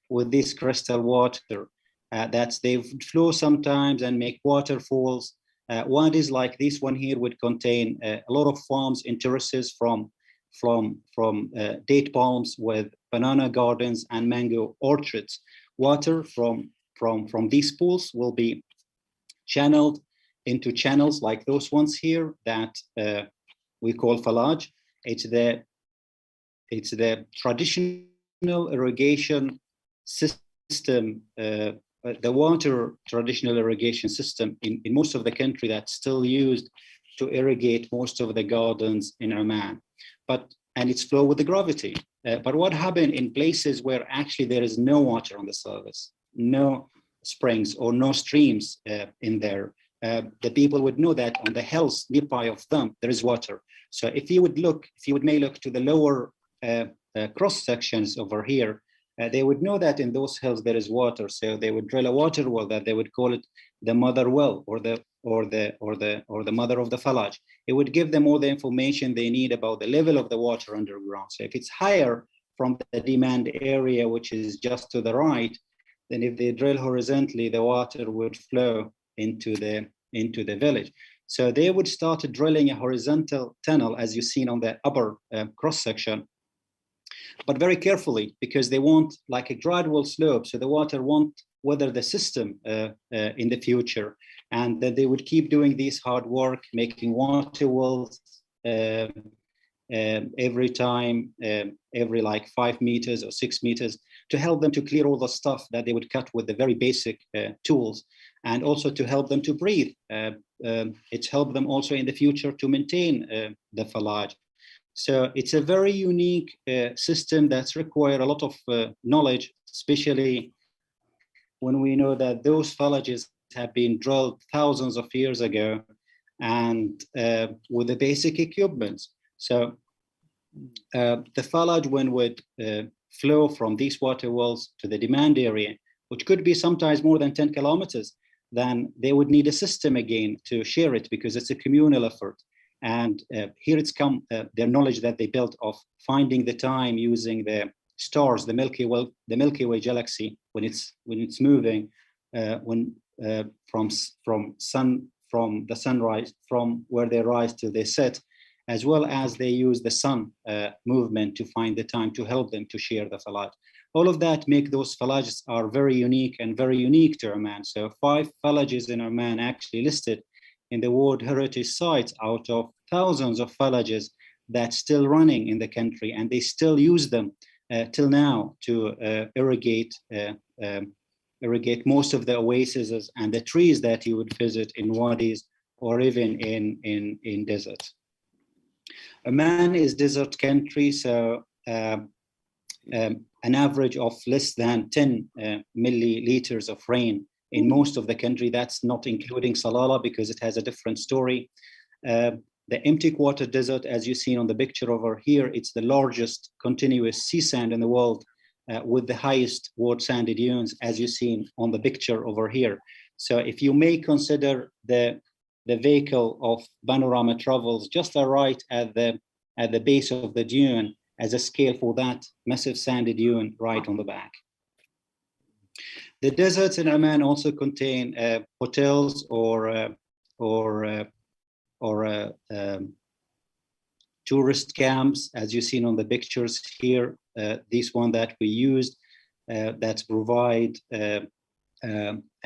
with this crystal water. They flow sometimes and make waterfalls. Wadis like this one here would contain a lot of farms in terraces from date palms with banana gardens and mango orchards. Water from these pools will be channeled into channels like those ones here that we call falaj. It's the traditional irrigation system, the water traditional irrigation system in most of the country that's still used to irrigate most of the gardens in Oman. And it's flow with the gravity. But what happened in places where actually there is no water on the surface, no springs or no streams in there, the people would know that on the hills nearby of them, there is water. So if you may look to the lower cross sections over here, they would know that in those hills there is water. So they would drill a water well that they would call it the mother well or the mother of the falaj. It would give them all the information they need about the level of the water underground. So if it's higher from the demand area, which is just to the right, then if they drill horizontally, the water would flow into the village. So they would start drilling a horizontal tunnel, as you've seen on the upper cross section, but very carefully, because they want like a gradual slope, so the water won't weather the system in the future, and that they would keep doing this hard work, making water wells every time, every like 5 meters or 6 meters, to help them to clear all the stuff that they would cut with the very basic tools, and also to help them to breathe. It's helped them also in the future to maintain the falaj. So it's a very unique system that's required a lot of knowledge, especially when we know that those falages have been drilled thousands of years ago and with the basic equipment. So the falaj, when would flow from these water wells to the demand area, which could be sometimes more than 10 kilometers, then they would need a system again to share it, because it's a communal effort. And here it's come their knowledge that they built of finding the time using the stars, the Milky Way galaxy, when it's moving, from the sunrise, from where they rise till they set, as well as they use the sun movement to find the time to help them to share the falaj. All of that make those falages are very unique and very unique to Oman. So 5 falages in Oman actually listed in the World Heritage Sites out of thousands of falages that's still running in the country, and they still use them till now to irrigate most of the oases and the trees that you would visit in wadis or even in deserts. Oman is desert country, so an average of less than 10 milliliters of rain in most of the country. That's not including Salalah, because it has a different story. The empty quarter desert, as you see on the picture over here, it's the largest continuous sea sand in the world, with the highest walled sandy dunes, as you see on the picture over here. So if you may consider the vehicle of Panorama travels just right at the base of the dune as a scale for that massive sandy dune right on the back. The deserts in Oman also contain hotels or tourist camps, as you've seen on the pictures here. This one that we used that provide an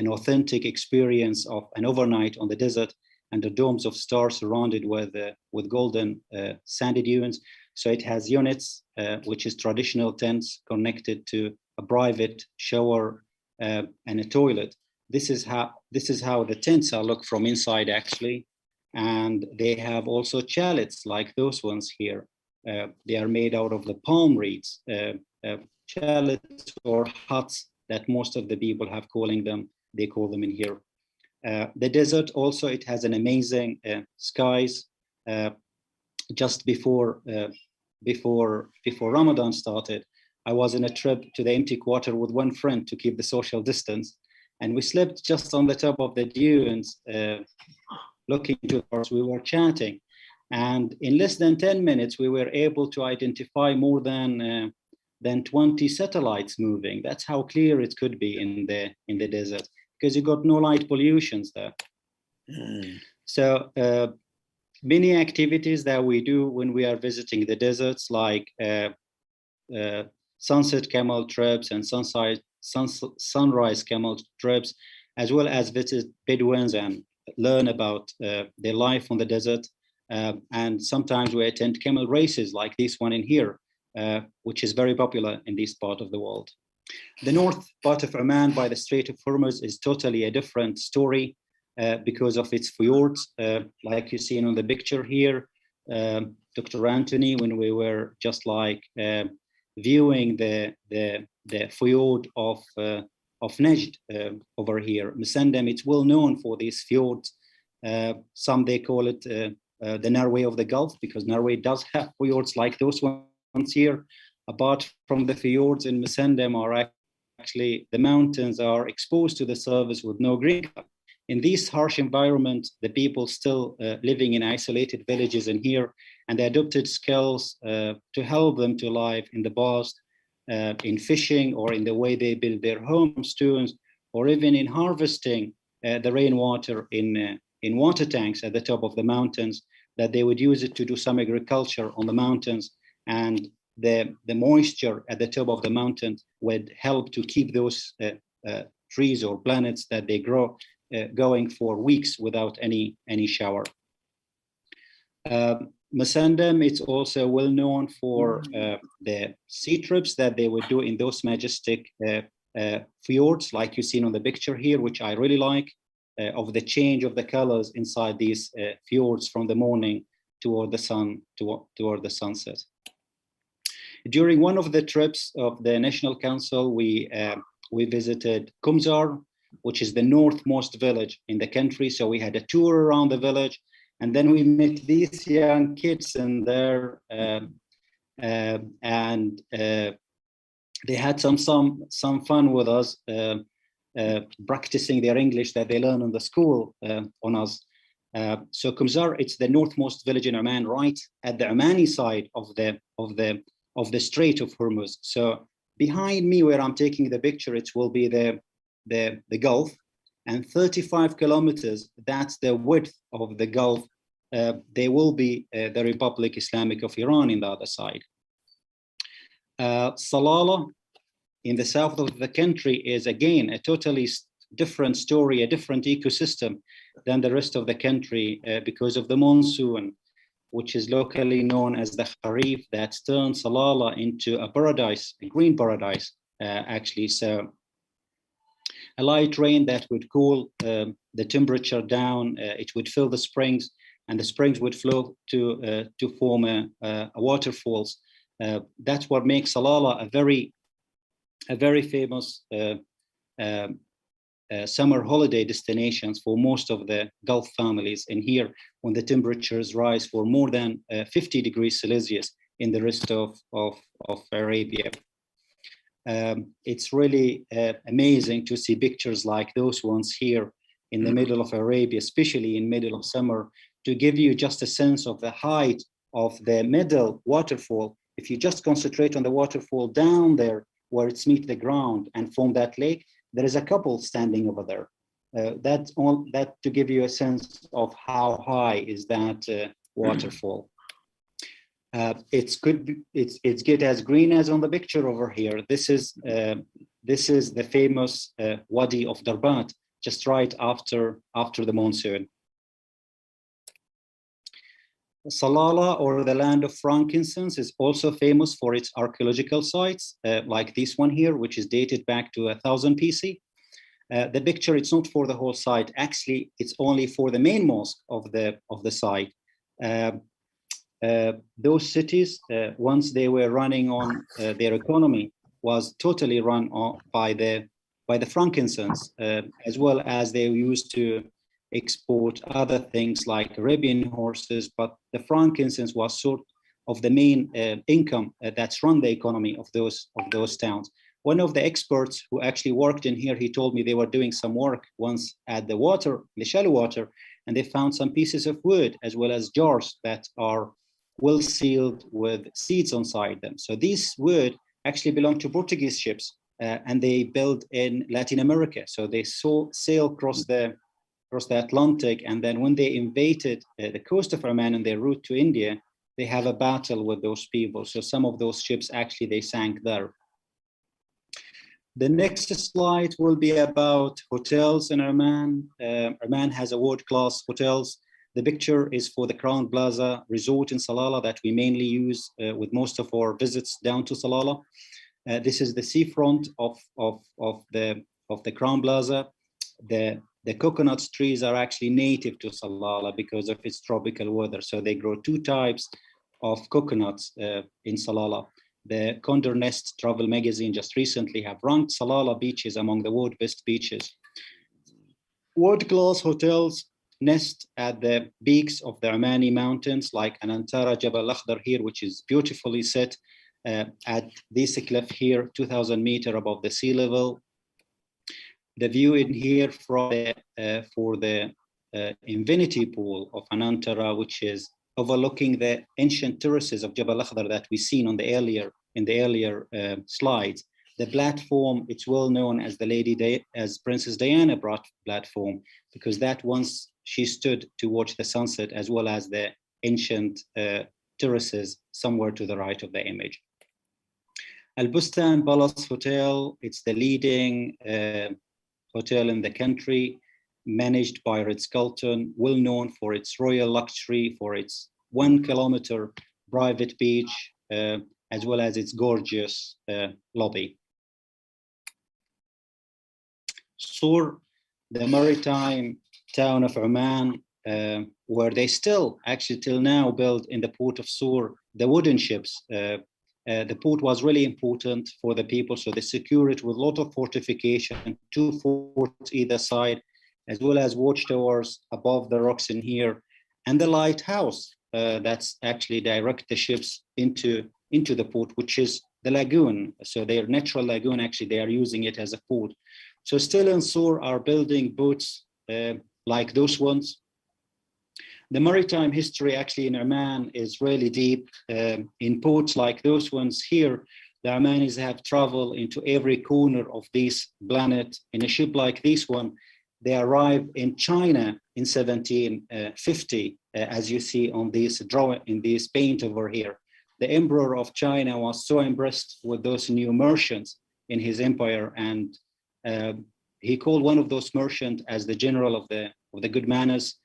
authentic experience of an overnight on the desert under domes of stars surrounded with golden sandy dunes. So it has units, which is traditional tents connected to a private shower and a toilet. This is how the tents are look from inside actually. And they have also chalets like those ones here. They are made out of the palm reeds, chalets or huts that most of the people have calling them. They call them in here. The desert also, it has an amazing skies. Just before Ramadan started, I was in a trip to the empty quarter with one friend to keep the social distance, and we slept just on the top of the dunes, looking to us. We were chatting, and in less than 10 minutes, we were able to identify more than 20 satellites moving. That's how clear it could be in the desert, because you got no light pollutions there. So many activities that we do when we are visiting the deserts, like sunset camel trips and sunrise camel trips, as well as visit Bedouins and learn about their life on the desert. And sometimes we attend camel races like this one in here, which is very popular in this part of the world. The north part of Oman by the Strait of Hormuz is totally a different story because of its fjords, like you see on the picture here. Dr. Anthony, when we were just like viewing the fjord of Najd over here, Musandam, it's well known for these fjords. Some they call it the Norway of the Gulf, because Norway does have fjords like those ones here. Apart from the fjords in Musandam, are actually the mountains are exposed to the surface with no green cover. In this harsh environment, the people still living in isolated villages in here, and they adopted skills to help them to live in the past, in fishing, or in the way they build their homestones, or even in harvesting the rainwater in in water tanks at the top of the mountains, that they would use it to do some agriculture on the mountains, and the moisture at the top of the mountain would help to keep those trees or planets that they grow going for weeks without any shower. Masandam, it's also well known for the sea trips that they would do in those majestic fjords, like you've seen on the picture here, which I really like, of the change of the colors inside these fjords from the morning toward the sun, toward the sunset. During one of the trips of the National Council, we visited Kumzar, which is the northmost village in the country. So we had a tour around the village, and then we met these young kids in there, and they had some fun with us, practicing their English that they learn in the school on us. So Kumzar, it's the northmost village in Oman, right at the Omani side of the Strait of Hormuz. So behind me, where I'm taking the picture, it will be the Gulf, and 35 kilometers, that's the width of the Gulf. There will be the Republic Islamic of Iran in the other side. Salalah in the south of the country is again a totally different story, a different ecosystem than the rest of the country because of the monsoon, which is locally known as the Kharif, that turns Salalah into a paradise, a green paradise, actually. So a light rain that would cool the temperature down, it would fill the springs, and the springs would flow to form a waterfalls. That's what makes Salalah a very famous summer holiday destinations for most of the Gulf families. And here, when the temperatures rise for more than 50 degrees Celsius in the rest of Arabia. It's really amazing to see pictures like those ones here in the middle of Arabia, especially in middle of summer, to give you just a sense of the height of the middle waterfall. If you just concentrate on the waterfall down there where it's meet the ground and form that lake, there is a couple standing over there. That's all that to give you a sense of how high is that waterfall. It's get as green as on the picture over here. This is the famous Wadi of Darbat, just right after the monsoon. Salalah, or the land of frankincense, is also famous for its archaeological sites, like this one here, which is dated back to 1000 BC. The picture, it's not for the whole site. Actually, it's only for the main mosque of the site. Those cities, once they were running on their economy, was totally run on by the frankincense, as well as they used to export other things like Arabian horses, but the frankincense was sort of the main income that's run the economy of those towns. One of the experts who actually worked in here, he told me they were doing some work once at the shallow water, and they found some pieces of wood as well as jars that are well sealed with seeds inside them. So these wood actually belong to Portuguese ships, and they built in Latin America. So they sail across the Atlantic, and then when they invaded the coast of Oman on their route to India, they have a battle with those people. So some of those ships actually they sank there. The next slide will be about hotels in Oman. Oman has a world-class hotels. The picture is for the Crown Plaza Resort in Salalah that we mainly use with most of our visits down to Salalah. This is the seafront of the Crown Plaza. The coconut trees are actually native to Salalah because of its tropical weather. So they grow two types of coconuts in Salalah. The Condor Nest travel magazine just recently have ranked Salalah beaches among the world's best beaches. World-class hotels nest at the peaks of the Omani mountains, like Anantara Jabal Akhdar here, which is beautifully set at this cliff here, 2,000 meters above the sea level. The view in here for the infinity pool of Anantara, which is overlooking the ancient terraces of Jabal Akhdar that we've seen in the earlier slides. The platform, it's well known as as Princess Diana platform, because that once she stood to watch the sunset, as well as the ancient terraces somewhere to the right of the image. Al Bustan Palace Hotel, it's the leading hotel in the country, managed by Ritz-Carlton, well known for its royal luxury, for its 1 kilometer private beach, as well as its gorgeous lobby. Sur, the maritime town of Oman, where they still, actually till now, build in the port of Sur, the wooden ships. The port was really important for the people, so they secure it with a lot of fortification, 2 forts either side, as well as watchtowers above the rocks in here, and the lighthouse that's actually direct the ships into the port, which is the lagoon. So their natural lagoon, actually, they are using it as a port. So still in Sur are building boats like those ones. The maritime history actually in Oman is really deep. In ports like those ones here, the Omanis have traveled into every corner of this planet. In a ship like this one, they arrived in China in 1750, as you see on this drawing, in this paint over here. The emperor of China was so impressed with those new merchants in his empire, and he called one of those merchants as the general of the good manners.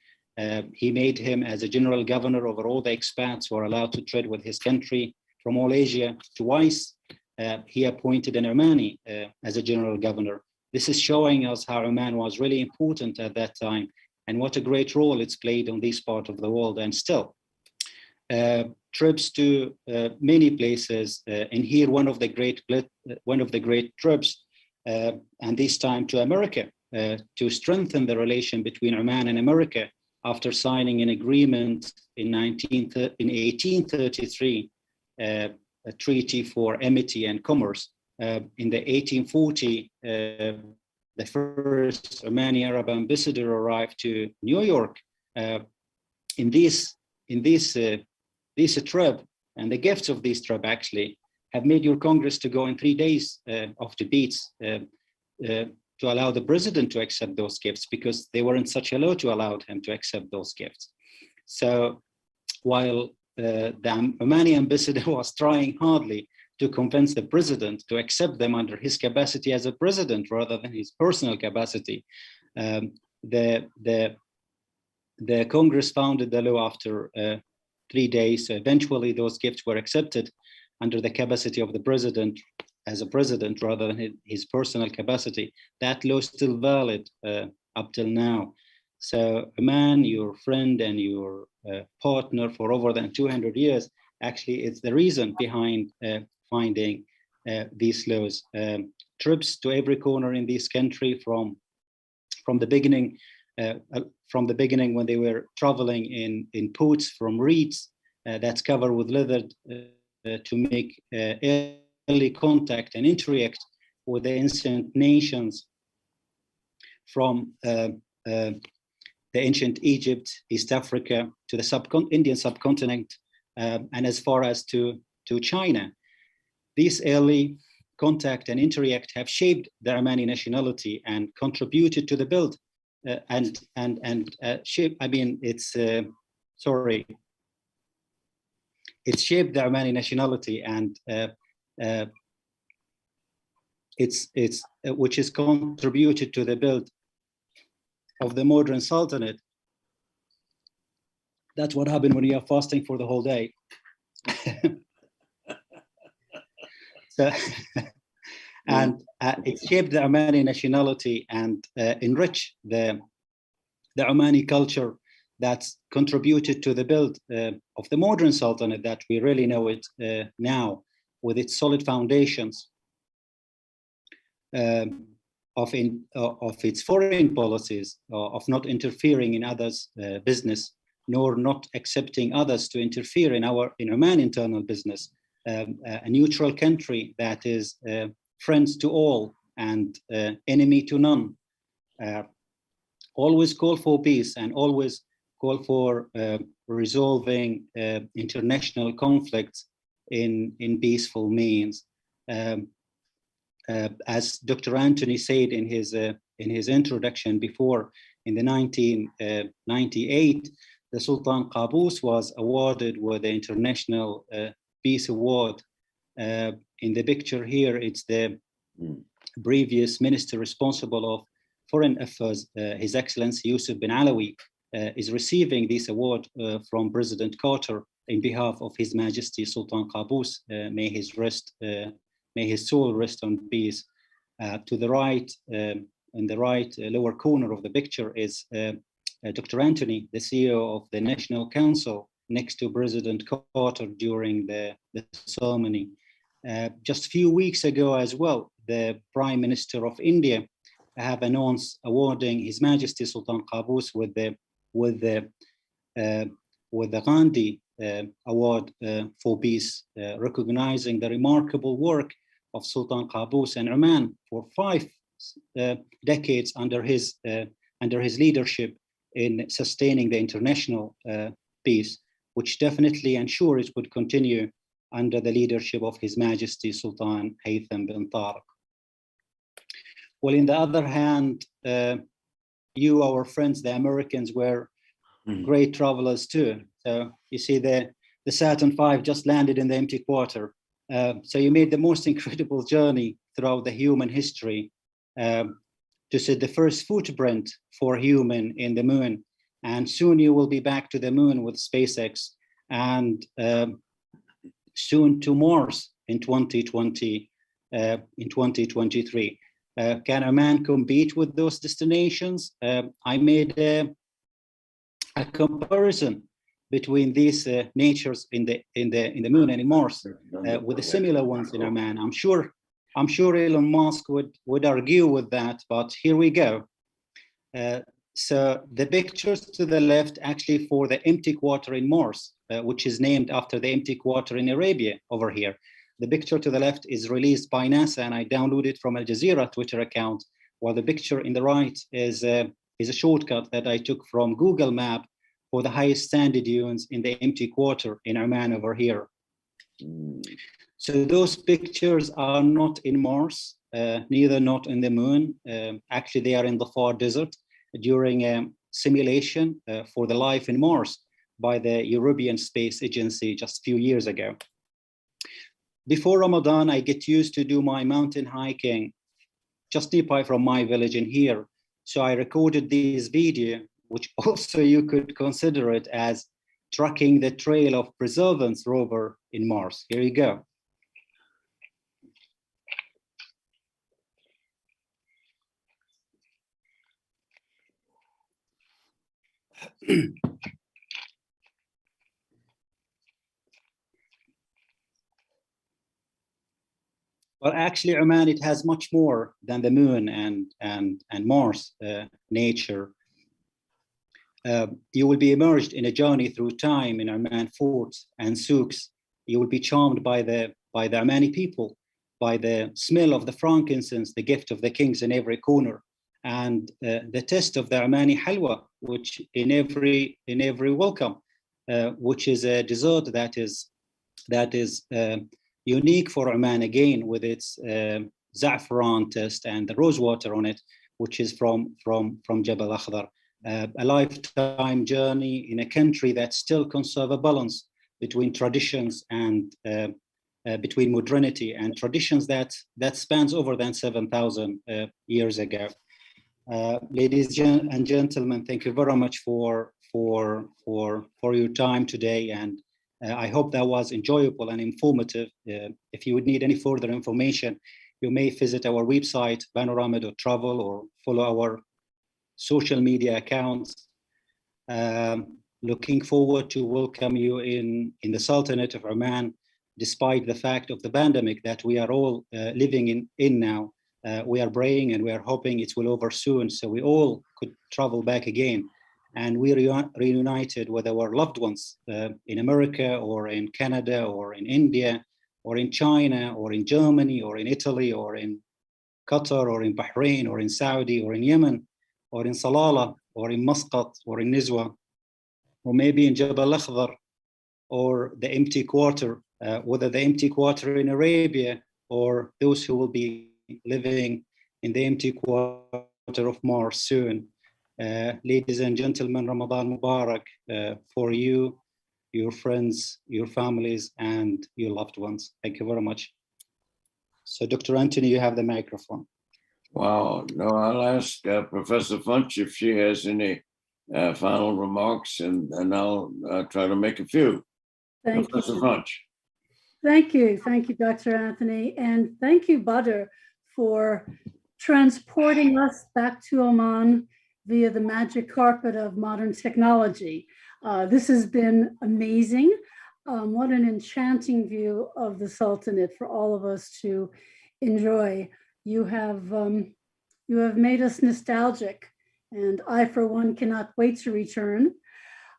He made him as a general governor over all the expats who are allowed to trade with his country from all Asia. Twice, he appointed an Omani as a general governor. This is showing us how Oman was really important at that time, and what a great role it's played on this part of the world. And still, trips to many places, and here one of the great trips, and this time to America, to strengthen the relation between Oman and America after signing an agreement in 1833, a treaty for amity and commerce. In the 1840, the first Omani Arab ambassador arrived to New York. In this trip, and the gifts of this trip actually have made your Congress to go in 3 days of debates to allow the president to accept those gifts, because they weren't such a law to allow him to accept those gifts. So while the Omani ambassador was trying hardly to convince the president to accept them under his capacity as a president rather than his personal capacity, the Congress founded the law after 3 days. So eventually those gifts were accepted under the capacity of the president as a president rather than his personal capacity. That law is still valid up till now. So Oman, your friend and your partner for over than 200 years, actually it's the reason behind finding these laws. Trips to every corner in this country from the beginning when they were traveling in boats from reeds that's covered with leather to make early contact and interact with the ancient nations, from the ancient Egypt, East Africa, to the Indian subcontinent, and as far as to China. These early contact and interact have shaped the Omani nationality and contributed to the build it's shaped the Omani nationality, and which is contributed to the build of the modern sultanate. That's what happened when you are fasting for the whole day. So, and it shaped the Omani nationality and enriched the Omani culture that's contributed to the build of the modern sultanate that we really know it now, with its solid foundations of its foreign policies, of not interfering in others' business, nor not accepting others to interfere in Oman internal business. A neutral country that is friends to all and enemy to none. Always call for peace and always call for resolving international conflicts in peaceful means. As Dr. Anthony said in his introduction before, in the 1998, the Sultan Qaboos was awarded with the International Peace Award. In the picture here, it's the previous minister responsible of foreign affairs, His Excellency Yusuf bin Alawi, is receiving this award from President Carter in behalf of His Majesty Sultan Qaboos. May his soul rest on peace. To the right, in the right lower corner of the picture is Dr. Anthony, the CEO of the National Council, next to President Carter during the ceremony. Just a few weeks ago as well, the Prime Minister of India have announced awarding His Majesty Sultan Qaboos with the Gandhi Award for Peace, recognizing the remarkable work of Sultan Qaboos and Oman for 5 decades under his leadership in sustaining the international peace, which definitely ensures it would continue under the leadership of His Majesty Sultan Haytham bin Tariq. Well, in the other hand, you, our friends, the Americans, were great travelers too. So you see the Saturn V just landed in the empty quarter. So you made the most incredible journey throughout the human history to set the first footprint for human in the moon. And soon you will be back to the moon with SpaceX, and soon to Mars in 2020, in 2023. Can Oman compete with those destinations? I made a comparison between these natures in the moon and in Mars with the similar ones in Oman. I'm sure Elon Musk would argue with that, but here we go. So the pictures to the left actually for the empty quarter in Mars, which is named after the empty quarter in Arabia over here. The picture to the left is released by NASA, and I downloaded from Al Jazeera Twitter account, while the picture in the right is a shortcut that I took from Google Map for the highest sandy dunes in the empty quarter in Oman over here. So those pictures are not in Mars, neither not in the moon. Actually, they are in the far desert during a simulation for the life in Mars by the European Space Agency just a few years ago. Before Ramadan, I get used to do my mountain hiking just nearby from my village in here. So I recorded this video, which also you could consider it as tracking the trail of Perseverance rover in Mars. Here you go. Well, actually, Oman, it has much more than the moon and Mars nature. You will be immersed in a journey through time in Oman forts and souks. You will be charmed by the Omani people, by the smell of the frankincense, the gift of the kings in every corner, and the taste of the Omani halwa, which in every welcome, which is a dessert that is unique for Oman, again, with its za'afran taste and the rose water on it, which is from Jabal Akhdar. A lifetime journey in a country that still conserves a balance between traditions and between modernity and traditions that spans over than 7,000 years ago. Ladies and gentlemen, thank you very much for your time today, and I hope that was enjoyable and informative. If you would need any further information, you may visit our website, panorama.travel, or follow our social media accounts. Looking forward to welcome you in the Sultanate of Oman, despite the fact of the pandemic that we are all living in now. We are praying and we are hoping it will over soon, so we all could travel back again. And we reunited with our loved ones in America or in Canada or in India or in China or in Germany or in Italy or in Qatar or in Bahrain or in Saudi or in Yemen or in Salalah or in Muscat or in Nizwa, or maybe in Jabal Akhdar or the empty quarter, whether the empty quarter in Arabia or those who will be living in the empty quarter of Mars soon. Ladies and gentlemen, Ramadan Mubarak for you, your friends, your families, and your loved ones. Thank you very much. So, Dr. Anthony, you have the microphone. Wow. No, I'll ask Professor Funsch if she has any final remarks, and I'll try to make a few. Thank Professor you. Funsch. Thank you. Thank you, Dr. Anthony. And thank you, Badar, for transporting us back to Oman via the magic carpet of modern technology. This has been amazing. What an enchanting view of the Sultanate for all of us to enjoy. You have made us nostalgic, and I, for one, cannot wait to return.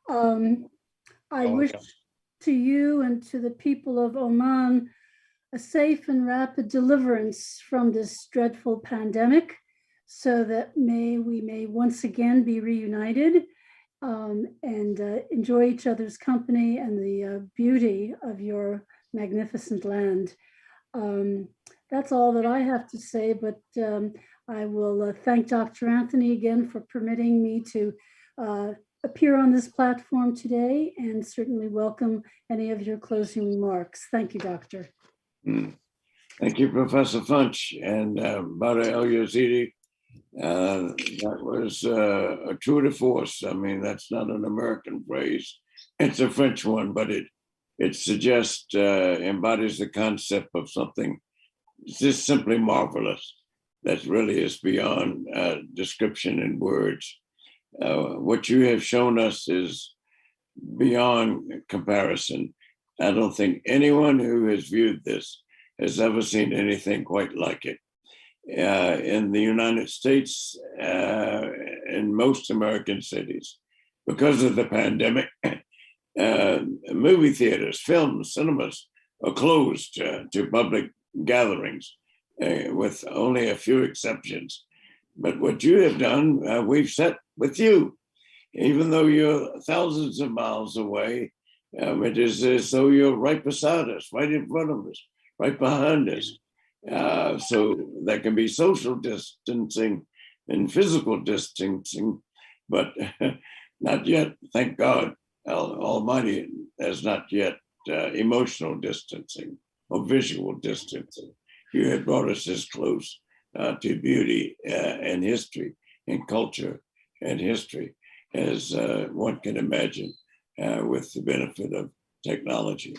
I wish to you and to the people of Oman a safe and rapid deliverance from this dreadful pandemic, so that we may once again be reunited and enjoy each other's company and the beauty of your magnificent land. That's all that I have to say, but I will thank Dr. Anthony again for permitting me to appear on this platform today, and certainly welcome any of your closing remarks. Thank you, Doctor. Thank you, Professor Funsch. And Badar Al Yazeedi, that was a tour de force. I mean, that's not an American phrase. It's a French one, but it suggests, embodies the concept of something just simply marvelous. That really is beyond description in words. What you have shown us is beyond comparison. I don't think anyone who has viewed this has ever seen anything quite like it. In the United States, in most American cities, because of the pandemic, movie theaters, films, cinemas are closed to public gatherings, with only a few exceptions. But what you have done, we've set with you. Even though you're thousands of miles away, it is as though you're right beside us, right in front of us, right behind us. So there can be social distancing and physical distancing, but not yet, thank God, Almighty, has not yet emotional distancing or visual distancing. You have brought us this close to beauty and history and culture and history as one can imagine with the benefit of technology.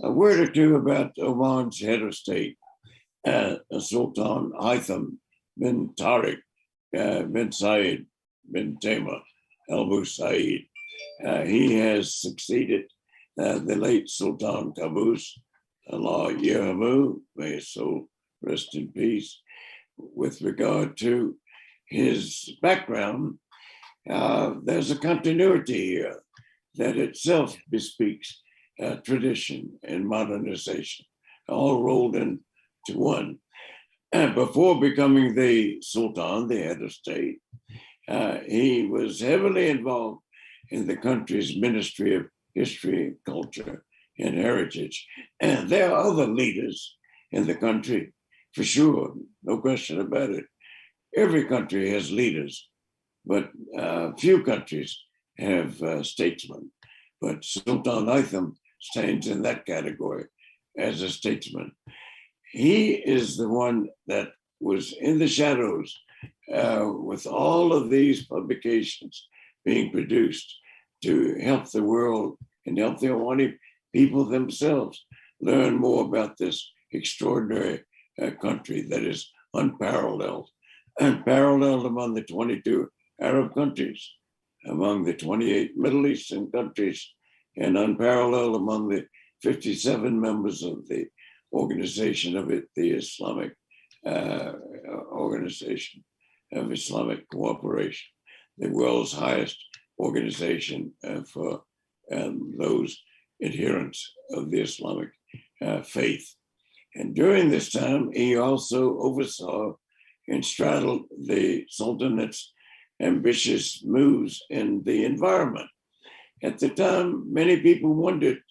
A word or two about Oman's head of state, Sultan Haitham bin Tariq bin Said bin Taimur Al Busaid. He has succeeded the late Sultan Qaboos, Allah Yerhamu, may his soul rest in peace. With regard to his background, there's a continuity here that itself bespeaks tradition and modernization, all rolled into one. Before becoming the Sultan, the head of state, he was heavily involved in the country's Ministry of History, Culture, and Heritage. And there are other leaders in the country, for sure, no question about it. Every country has leaders, but few countries have statesmen. But Sultan Haitham stands in that category as a statesman. He is the one that was in the shadows with all of these publications being produced to help the world and help the Omani people themselves learn more about this extraordinary country that is unparalleled among the 22 Arab countries, among the 28 Middle Eastern countries, and unparalleled among the 57 members of the organization of it, the Islamic Organization of Islamic Cooperation, the world's highest organization for those adherents of the Islamic faith. And during this time, he also oversaw and straddled the Sultanate's ambitious moves in the environment. At the time, many people wondered,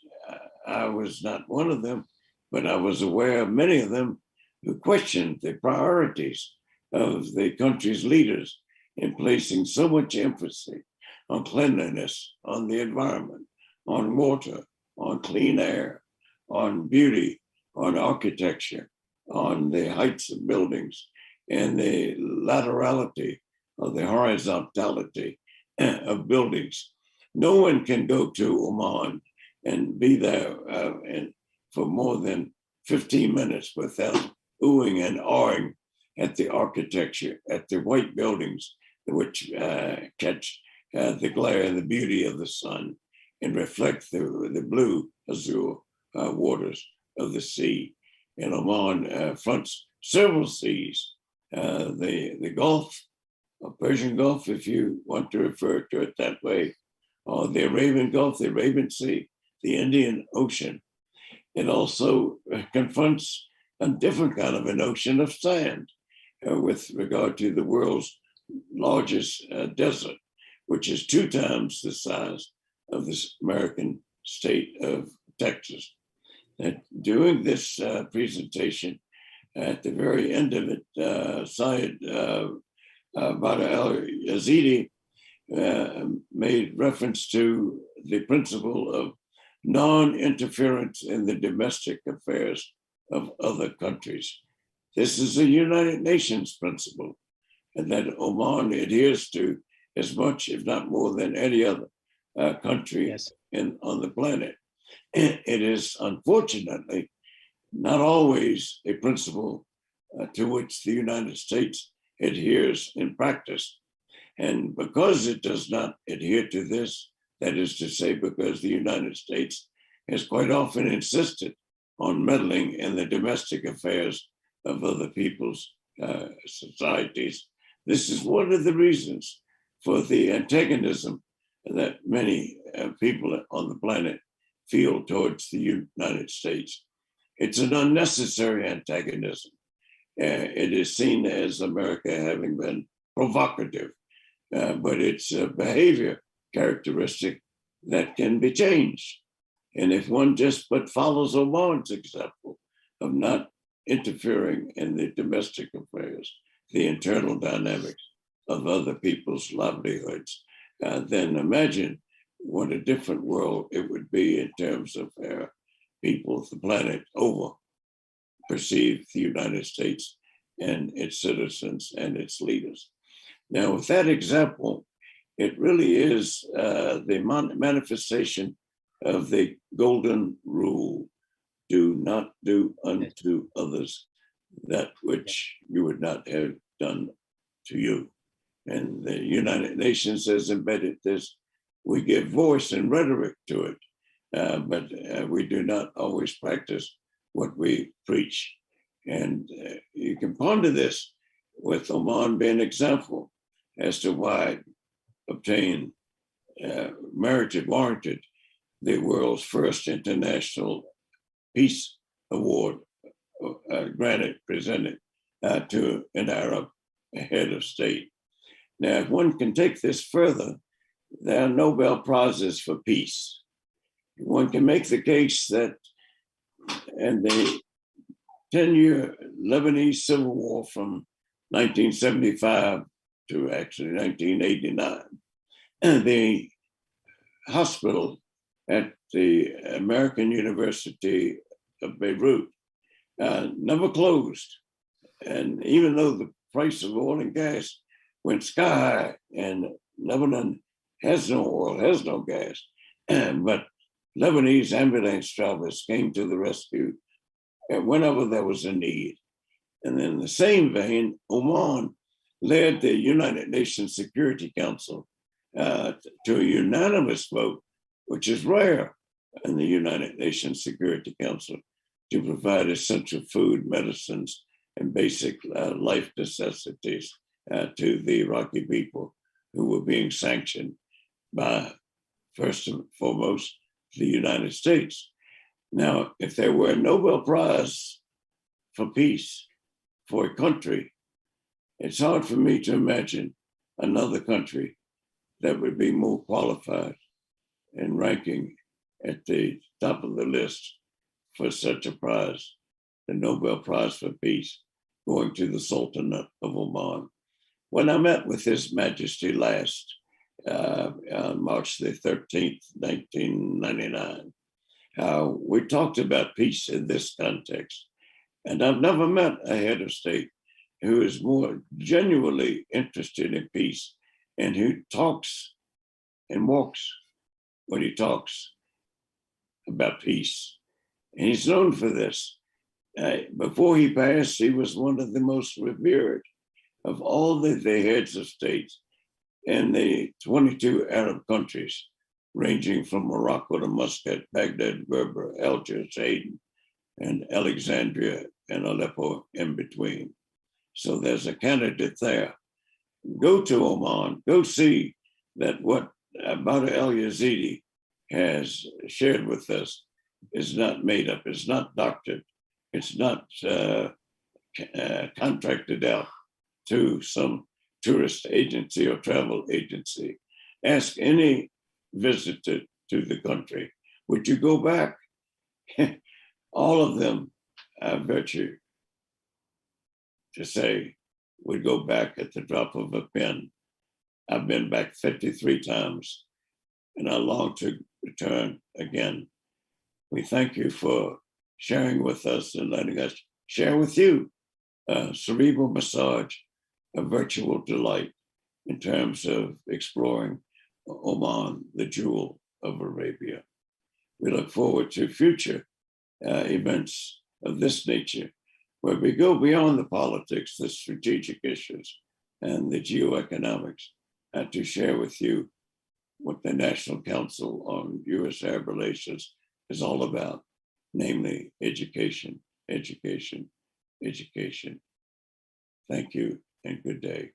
I was not one of them, but I was aware of many of them who questioned the priorities of the country's leaders in placing so much emphasis on cleanliness, on the environment, on water, on clean air, on beauty, on architecture, on the heights of buildings, and the laterality or the horizontality of buildings. No one can go to Oman and be there for more than 15 minutes without oohing and awing at the architecture, at the white buildings, which catch the glare and the beauty of the sun and reflect the blue azure waters of the sea. And Oman fronts several seas, the Gulf, Persian Gulf, if you want to refer to it that way, or the Arabian Gulf, the Arabian Sea, the Indian Ocean. It also confronts a different kind of an ocean of sand with regard to the world's largest desert, which is 2 times the size of this American state of Texas. And during this presentation, at the very end of it, Syed Badar Al Yazeedi made reference to the principle of non-interference in the domestic affairs of other countries. This is a United Nations principle, and that Oman adheres to as much, if not more, than any other country on the planet. It is unfortunately not always a principle to which the United States adheres in practice. And because it does not adhere to this, that is to say, because the United States has quite often insisted on meddling in the domestic affairs of other people's societies, this is one of the reasons for the antagonism that many people on the planet feel towards the United States. It's an unnecessary antagonism. It is seen as America having been provocative, but it's a behavior characteristic that can be changed. And if one just but follows Oman's example of not interfering in the domestic affairs, the internal dynamics of other people's livelihoods, then imagine what a different world it would be in terms of how people, the planet over, perceive the United States and its citizens and its leaders. Now, with that example, it really is the manifestation of the golden rule: do not do unto others that which you would not have done to you. And the United Nations has embedded this. We give voice and rhetoric to it, but we do not always practice what we preach. And you can ponder this with Oman being an example as to why obtained, warranted the world's first international peace award presented to an Arab head of state. Now, if one can take this further, there are Nobel Prizes for peace. One can make the case that in the 10-year Lebanese civil war from 1975 to actually 1989, the hospital at the American University of Beirut never closed. And even though the price of oil and gas went sky high, and Lebanon has no oil, has no gas, but Lebanese ambulance drivers came to the rescue whenever there was a need. And in the same vein, Oman led the United Nations Security Council to a unanimous vote, which is rare in the United Nations Security Council, to provide essential food, medicines, and basic life necessities to the Iraqi people who were being sanctioned by, first and foremost, the United States. Now, if there were a Nobel Prize for peace for a country, it's hard for me to imagine another country that would be more qualified and ranking at the top of the list for such a prize, the Nobel Prize for Peace, going to the Sultanate of Oman. When I met with His Majesty last, on March the 13th, 1999, we talked about peace in this context. And I've never met a head of state who is more genuinely interested in peace and who talks and walks when he talks about peace. And he's known for this. Before he passed, he was one of the most revered of all the heads of states in the 22 Arab countries, ranging from Morocco to Muscat, Baghdad, Berber, Algiers, Aden, and Alexandria and Aleppo in between. So there's a candidate there. Go to Oman, go see that what Badar Al Yazeedi has shared with us is not made up, it's not doctored, it's not contracted out to some tourist agency or travel agency. Ask any visitor to the country, would you go back? All of them, I bet you, to say, would go back at the drop of a pen. I've been back 53 times and I long to return again. We thank you for sharing with us and letting us share with you a cerebral massage, a virtual delight in terms of exploring Oman, the jewel of Arabia. We look forward to future events of this nature, where we go beyond the politics, the strategic issues, and the geoeconomics, and to share with you what the National Council on U.S.-Arab Relations is all about, namely education, education, education. Thank you and good day.